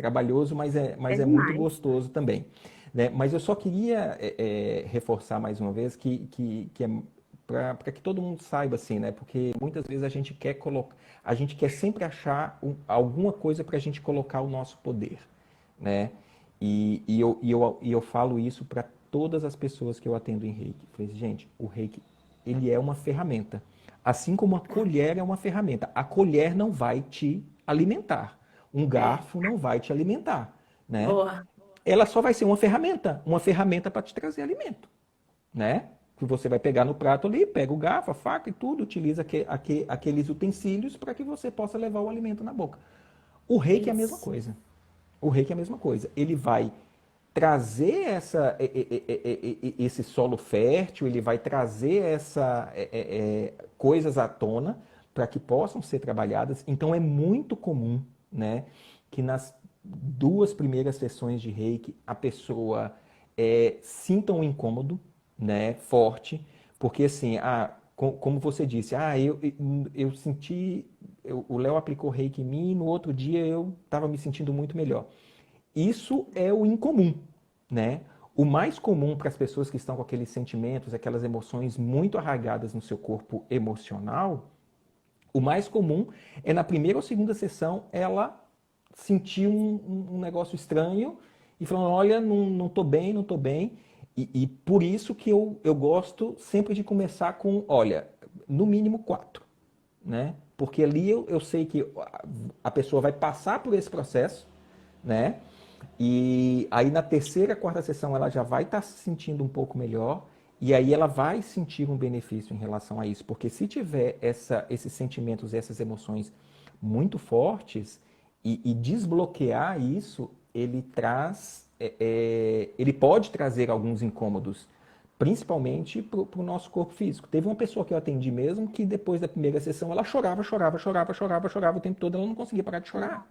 mas é muito demais. gostoso também, né? Mas eu só queria reforçar mais uma vez que é para que todo mundo saiba, assim, né? Porque muitas vezes a gente quer sempre achar alguma coisa para a gente colocar o nosso poder, né? E eu falo isso para todas as pessoas que eu atendo em Reiki. Eu falei, gente, o Reiki, ele é uma ferramenta. Assim como a colher é uma ferramenta. A colher não vai te alimentar. Um É. garfo não vai te alimentar, né? Boa. Ela só vai ser uma ferramenta para te trazer alimento, né? Que você vai pegar no prato ali, pega o garfo, a faca e tudo, utiliza aqueles utensílios para que você possa levar o alimento na boca. O reiki é a mesma Isso. coisa. O reiki é a mesma coisa. Ele vai trazer esse solo fértil, ele vai trazer coisas à tona para que possam ser trabalhadas. Então é muito comum, né, que nas 2 primeiras sessões de reiki a pessoa sinta um incômodo, né, forte, porque assim, como você disse, eu senti, o Léo aplicou reiki em mim e no outro dia eu estava me sentindo muito melhor. Isso é o incomum, né? O mais comum para as pessoas que estão com aqueles sentimentos, aquelas emoções muito arraigadas no seu corpo emocional, o mais comum é na primeira ou segunda sessão ela sentir um negócio estranho e falando, olha, não tô bem, não tô bem. E por isso que eu gosto sempre de começar com, olha, no mínimo 4, né? Porque ali eu sei que a pessoa vai passar por esse processo, né? E aí na terceira, quarta sessão ela já vai estar se sentindo um pouco melhor e aí ela vai sentir um benefício em relação a isso, porque se tiver esses sentimentos, essas emoções muito fortes e desbloquear isso, ele traz, ele pode trazer alguns incômodos, principalmente para o nosso corpo físico. Teve uma pessoa que eu atendi mesmo que depois da primeira sessão ela chorava, chorava, chorava, chorava, chorava o tempo todo, ela não conseguia parar de chorar.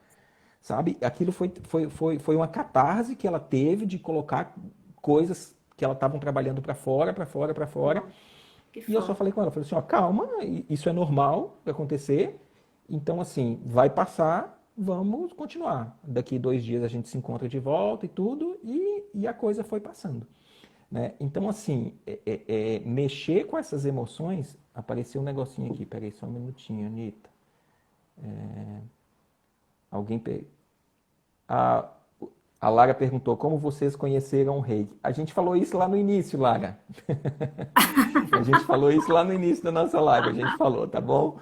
Sabe? Aquilo foi uma catarse que ela teve de colocar coisas que ela estavam trabalhando para fora, para fora, para fora. Que E eu só forte. falei com ela, falei assim, ó, calma, isso é normal de acontecer. Então, assim, vai passar, vamos continuar. Daqui 2 dias a gente se encontra de volta e tudo, e a coisa foi passando. Né? Então, assim, mexer com essas emoções, apareceu um negocinho aqui, peraí só um minutinho, Anitta. Alguém, a, a Lara perguntou como vocês conheceram o reiki. A gente falou isso lá no início, Lara. A gente falou isso lá no início da nossa live, a gente falou, tá bom?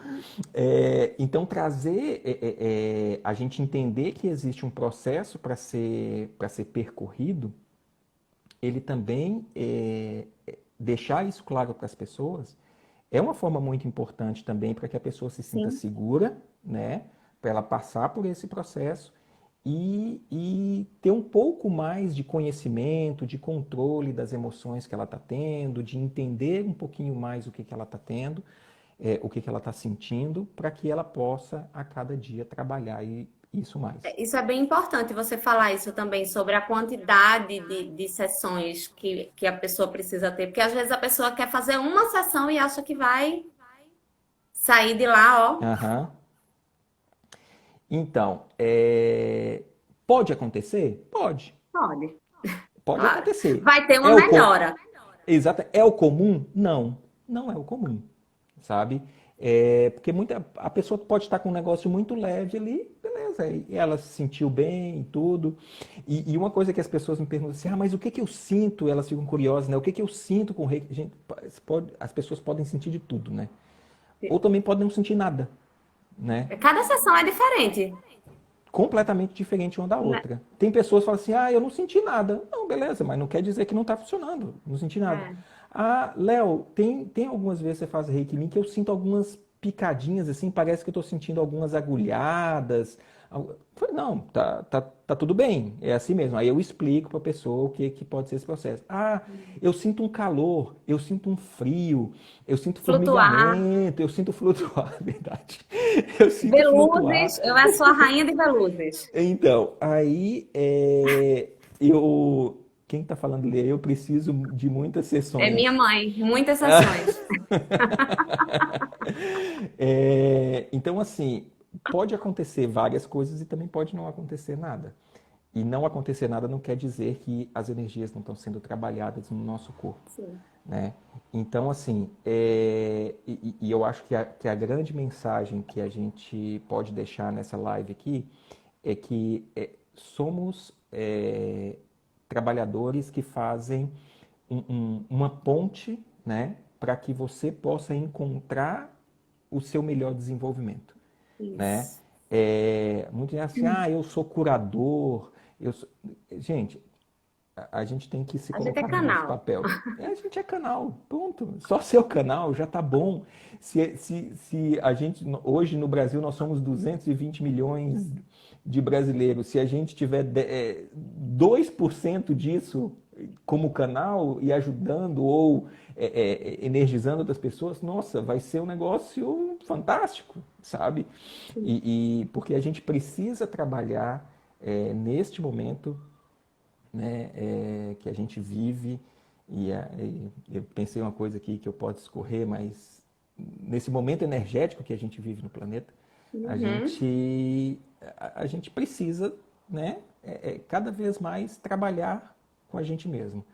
Então, trazer, a gente entender que existe um processo para ser percorrido, ele também, deixar isso claro para as pessoas, é uma forma muito importante também para que a pessoa se sinta Sim. segura, né? Para ela passar por esse processo e ter um pouco mais de conhecimento, de controle das emoções que ela está tendo, de entender um pouquinho mais o que ela está tendo, o que ela está sentindo, para que ela possa a cada dia trabalhar isso mais. Isso é bem importante você falar isso também sobre a quantidade de sessões que a pessoa precisa ter, porque às vezes a pessoa quer fazer uma sessão e acha que vai sair de lá, ó. Aham. Então, pode acontecer? Pode. Pode, Pode claro. acontecer. Vai ter uma É o, co- melhora. Exato. É o comum? Não, não é o comum, sabe? Porque a pessoa pode estar com um negócio muito leve ali, beleza, e ela se sentiu bem e tudo. E uma coisa que as pessoas me perguntam assim, mas o que que eu sinto? Elas ficam curiosas, né? O que que eu sinto com o reiki? Gente, as pessoas podem sentir de tudo, né? Ou também podem não sentir nada, né? Cada sessão é diferente, Completamente diferente uma da né? outra. Tem pessoas que falam assim, eu não senti nada. Não, beleza, mas não quer dizer que não está funcionando. Não senti nada. É. Ah, Léo, tem algumas vezes que você faz reiki em mim que eu sinto algumas picadinhas, assim, parece que eu estou sentindo algumas agulhadas. Eu falei, não, tá tudo bem, é assim mesmo. Aí eu explico para a pessoa o que pode ser esse processo. Ah, eu sinto um calor, eu sinto um frio, eu sinto Flutuar. formigamento, eu sinto flutuar, verdade. Eu sinto flutuar. Veluzes, eu sou a rainha de veluzes. Então, aí quem está falando ali, eu preciso de muitas É minha sessões. mãe, muitas sessões. Então, assim, pode acontecer várias coisas e também pode não acontecer nada. E não acontecer nada não quer dizer que as energias não estão sendo trabalhadas no nosso corpo, Sim. né? Então, assim, e eu acho que a grande mensagem que a gente pode deixar nessa live aqui é que somos trabalhadores que fazem uma ponte, né, para que você possa encontrar o seu melhor desenvolvimento, né? Isso. Muito assim, eu sou curador, eu sou... Gente, a gente tem que se A gente é colocar no nosso canal. papel. A gente é canal, ponto. Só ser o canal já tá bom. Se a gente, hoje no Brasil, nós somos 220 milhões de brasileiros. Se a gente tiver 2% disso como canal e ajudando ou energizando outras pessoas, nossa, vai ser um negócio fantástico, sabe? Porque a gente precisa trabalhar neste momento, né, que a gente vive, eu pensei uma coisa aqui que eu posso escorrer, mas nesse momento energético que a gente vive no planeta, a Uhum. gente, a gente precisa, né, cada vez mais trabalhar com a gente mesmo.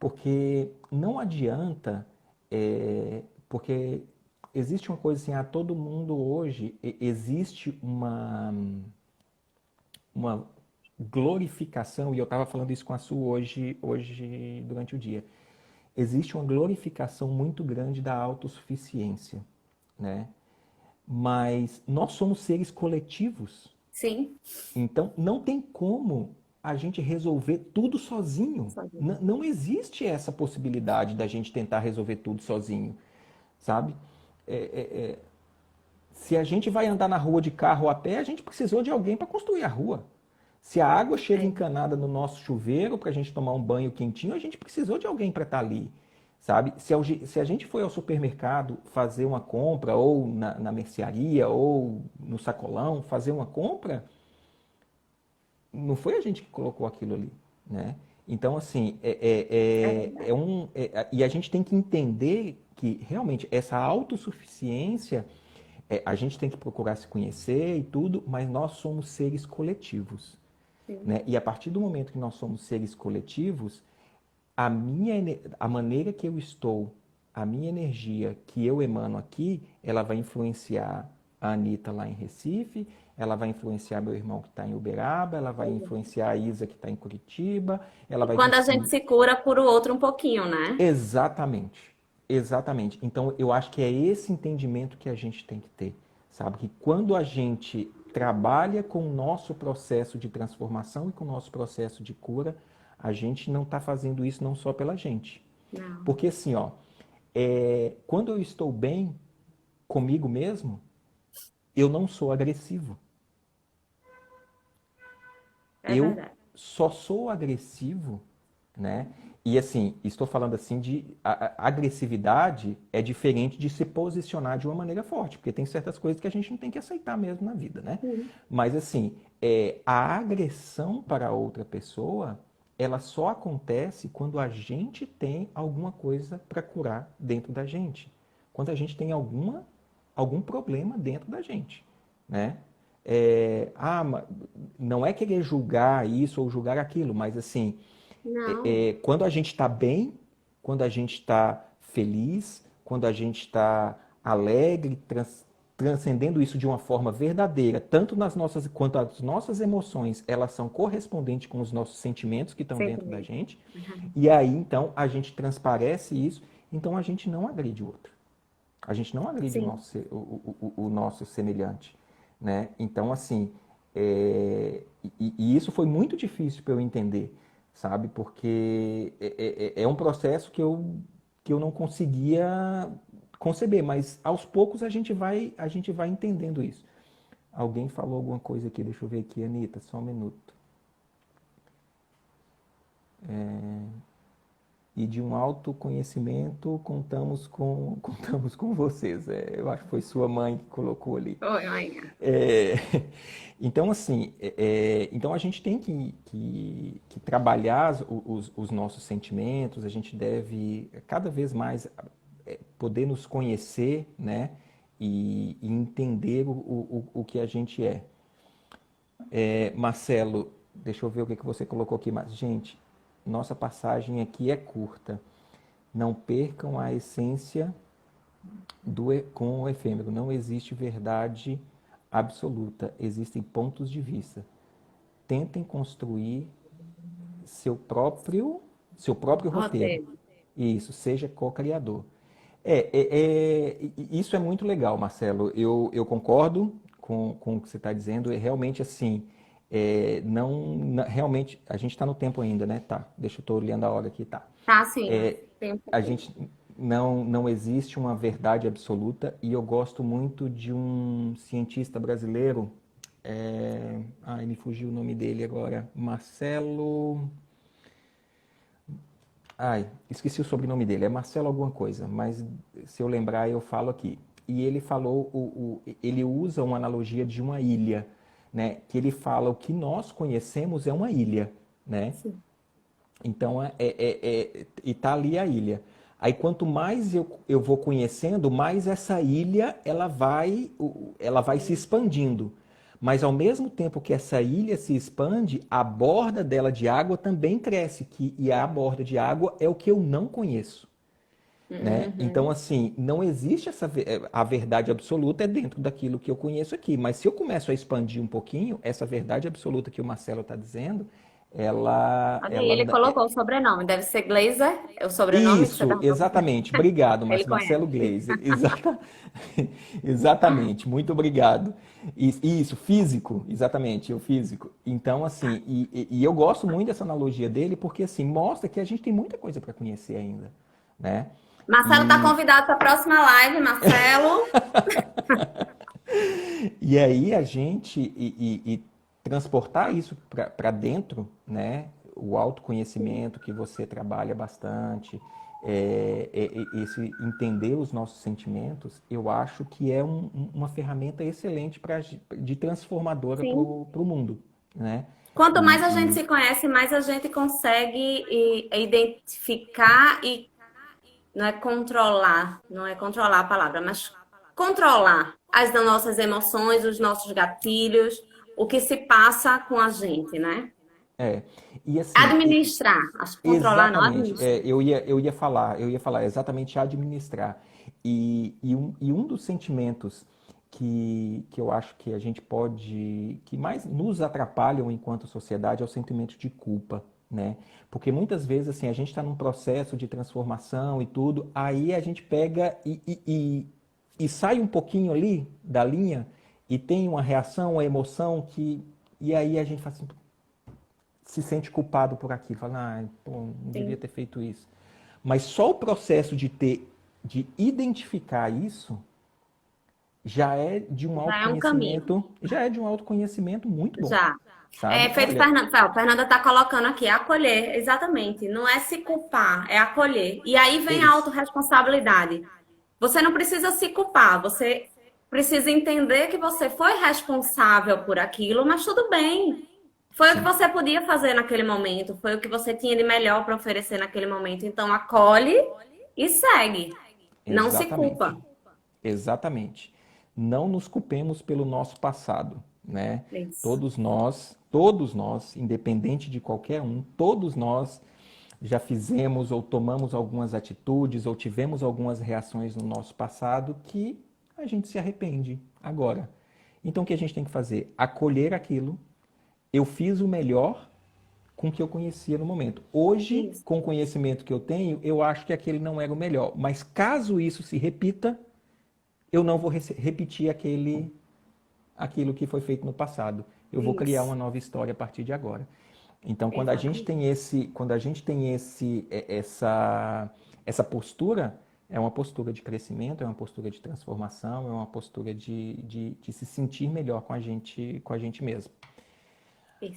Porque não adianta, porque existe uma coisa assim, todo mundo hoje, existe uma glorificação, e eu estava falando isso com a Su hoje durante o dia. Existe uma glorificação muito grande da autossuficiência, né? Mas nós somos seres coletivos, Sim. então não tem como a gente resolver tudo sozinho. Não existe essa possibilidade da gente tentar resolver tudo sozinho, sabe? É, é, é, Se a gente vai andar na rua de carro ou a pé, a gente precisou de alguém para construir a rua. Se a água chega É. encanada no nosso chuveiro para a gente tomar um banho quentinho, a gente precisou de alguém para estar ali, sabe? Se a gente foi ao supermercado fazer uma compra, ou na mercearia, ou no sacolão fazer uma compra, não foi a gente que colocou aquilo ali, né? Então, assim, É verdade. e a gente tem que entender que realmente essa autossuficiência, a gente tem que procurar se conhecer e tudo, mas nós somos seres coletivos, Sim. né? E a partir do momento que nós somos seres coletivos, a maneira que eu estou, a minha energia que eu emano aqui, ela vai influenciar a Anitta lá em Recife, ela vai influenciar meu irmão que está em Uberaba, ela vai influenciar a Isa que está em Curitiba, ela E vai... quando a gente se cura, cura o outro um pouquinho, né? Exatamente, exatamente. Então eu acho que é esse entendimento que a gente tem que ter, sabe? Que quando a gente trabalha com o nosso processo de transformação e com o nosso processo de cura, a gente não está fazendo isso não só pela gente. Não. Porque assim, ó, quando eu estou bem comigo mesmo, eu não sou agressivo. É Eu verdade. só sou agressivo, né? E assim, estou falando assim de a agressividade é diferente de se posicionar de uma maneira forte, porque tem certas coisas que a gente não tem que aceitar mesmo na vida, né? Sim. Mas assim, a agressão para outra pessoa, ela só acontece quando a gente tem alguma coisa para curar dentro da gente, quando a gente tem algum problema dentro da gente, né? Não é querer julgar isso ou julgar aquilo, mas assim, Não. quando a gente está bem, quando a gente está feliz, quando a gente está alegre, transcendendo isso de uma forma verdadeira, tanto nas nossas quanto as nossas emoções, elas são correspondentes com os nossos sentimentos que estão Sempre dentro da mesmo. gente, Uhum. e aí então a gente transparece isso, então a gente não agride o outro. A gente não agride o Sim. nosso, o nosso semelhante, né? Então, assim, e isso foi muito difícil para eu entender, sabe? Porque é um processo que eu não conseguia conceber, mas aos poucos a gente vai entendendo isso. Alguém falou alguma coisa aqui, deixa eu ver aqui, Anitta, só um minuto. E de um autoconhecimento contamos com vocês. Eu acho que foi sua mãe que colocou ali. Oi, Maia. É, então, assim, então a gente tem que trabalhar os nossos sentimentos, a gente deve cada vez mais poder nos conhecer, né? E entender o que a gente é. Marcelo, deixa eu ver o que você colocou aqui. Mas, gente, nossa passagem aqui é curta. Não percam a essência com o efêmero. Não existe verdade absoluta. Existem pontos de vista. Tentem construir seu próprio roteiro. Roteiro. Isso, seja co-criador. Isso é muito legal, Marcelo. Eu concordo com o que você está dizendo. É realmente assim, realmente, a gente está no tempo ainda, né? Tá, deixa eu estou olhando a hora aqui, tá. Tá, sim. É, Tem um a pouquinho. gente não existe uma verdade absoluta e eu gosto muito de um cientista brasileiro. Me fugiu o nome dele agora. Marcelo. Ai, esqueci o sobrenome dele. É Marcelo alguma coisa, mas se eu lembrar eu falo aqui. E ele falou, ele usa uma analogia de uma ilha, né? Que ele fala o que nós conhecemos é uma ilha, né? Sim. Então, e tá ali a ilha. Aí, quanto mais eu vou conhecendo, mais essa ilha ela vai se expandindo. Mas ao mesmo tempo que essa ilha se expande, a borda dela de água também cresce, e a borda de água é o que eu não conheço, né? Então, Uhum. assim, não existe a verdade absoluta é dentro daquilo que eu conheço aqui. Mas se eu começo a expandir um pouquinho, essa verdade absoluta que o Marcelo está dizendo, ela, Olha aí, ela, ele colocou o sobrenome. Deve ser Glazer, é o sobrenome que você isso, perguntou. exatamente. Obrigado, Ele Marcelo conhece. Gleiser. Exatamente, muito obrigado. Isso, físico, exatamente, o físico. Então, assim, e eu gosto muito dessa analogia dele, porque assim, mostra que a gente tem muita coisa para conhecer ainda, né? Marcelo está E, convidado para a próxima live, Marcelo. e aí a gente, e transportar isso para dentro, né? O autoconhecimento que você trabalha bastante, esse entender os nossos sentimentos, eu acho que é uma ferramenta excelente de transformadora para Sim. o mundo, né? Quanto mais a gente E, se conhece, mais a gente consegue identificar e não é controlar a palavra, mas controlar as nossas emoções, os nossos gatilhos, o que se passa com a gente, né? é, e assim, Administrar, acho que controlar não, exatamente, administrar. eu ia falar exatamente administrar. E um dos sentimentos que eu acho que a gente pode, que mais nos atrapalham enquanto sociedade é o sentimento de culpa, né? Porque muitas vezes, assim, a gente está num processo de transformação e tudo, aí a gente pega e sai um pouquinho ali da linha e tem uma reação, uma emoção e aí a gente fala assim, se sente culpado por aquilo, fala, ah, pô, não devia Sim, ter feito isso. Mas só o processo de identificar isso já é de um já é um caminho. autoconhecimento, já é de um autoconhecimento muito bom, Já. É sabe? feito Olha, Fernanda. Fernanda está colocando aqui, acolher, exatamente. Não é se culpar, é acolher. E aí é vem a isso. autorresponsabilidade. Você não precisa se culpar, você precisa entender que você foi responsável por aquilo, mas tudo bem. Foi o que Sim, você podia fazer naquele momento, foi o que você tinha de melhor para oferecer naquele momento. Então acolhe e segue. Não se culpa. exatamente. Exatamente. Não nos culpemos pelo nosso passado, né? Isso. Todos nós, independente de qualquer um, todos nós já fizemos ou tomamos algumas atitudes ou tivemos algumas reações no nosso passado que a gente se arrepende agora. Então o que a gente tem que fazer? Acolher aquilo. Eu fiz o melhor com o que eu conhecia no momento. Hoje, Isso. com o conhecimento que eu tenho, eu acho que aquele não era o melhor. Mas caso isso se repita, eu não vou repetir aquilo que foi feito no passado. Eu vou criar Isso. uma nova história a partir de agora. Então, Exatamente. quando a gente tem essa postura, é uma postura de crescimento, é uma postura de transformação, é uma postura de se sentir melhor com a gente mesmo.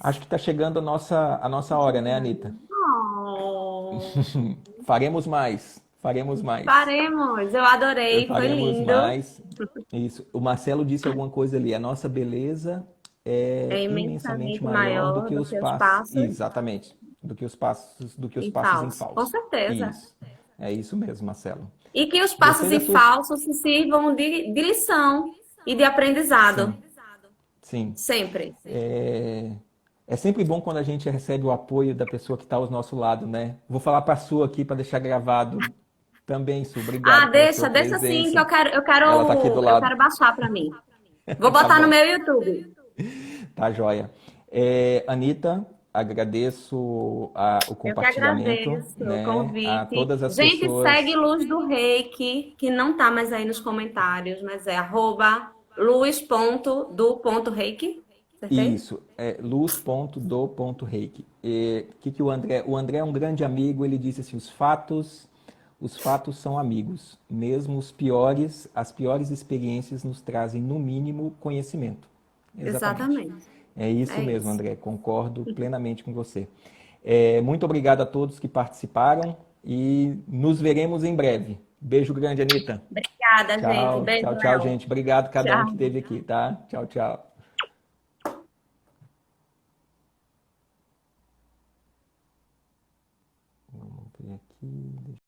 Acho Isso. que está chegando a nossa hora, né, Anitta? Oh, Faremos mais, faremos mais. faremos. Eu adorei, foi Faremos lindo. mais. Isso. O Marcelo disse alguma coisa ali. A nossa beleza é É imensamente imensamente maior do maior que do os que os passos. passos Exatamente. Do que os em passos em falso. Com falso. certeza. Isso. É isso mesmo, Marcelo. E que os passos Gostei em das suas. falso se sirvam de lição e de aprendizado. Sim, sim. Sempre. É sempre bom quando a gente recebe o apoio da pessoa que está ao nosso lado, né? Vou falar para a Su aqui para deixar gravado também, Su. Ah, Obrigado pela sua deixa assim que presença. eu quero, Ela está aqui do eu lado. quero baixar para mim. Vou Tá botar no bom. meu YouTube. Tá joia. Anitta, agradeço o Eu que compartilhamento, agradeço o né, a convite. todas as Gente, segue pessoas. Luz do Reiki, que não tá mais aí nos comentários, mas é @luz.do.reiki. Acertei? Isso, luz.do.reiki. Que o André é um grande amigo, ele disse assim, os fatos são amigos, mesmo as piores experiências nos trazem, no mínimo, conhecimento. Exatamente. Exatamente. É isso É mesmo, isso. André, concordo plenamente com você. Muito obrigado a todos que participaram e nos veremos em breve. Beijo grande, Anitta. Obrigada, gente. Tchau, Beijo, tchau, tchau, Léo. gente. Obrigado a cada um que Tchau. esteve aqui, tá? Tchau, tchau. Vamos ver aqui.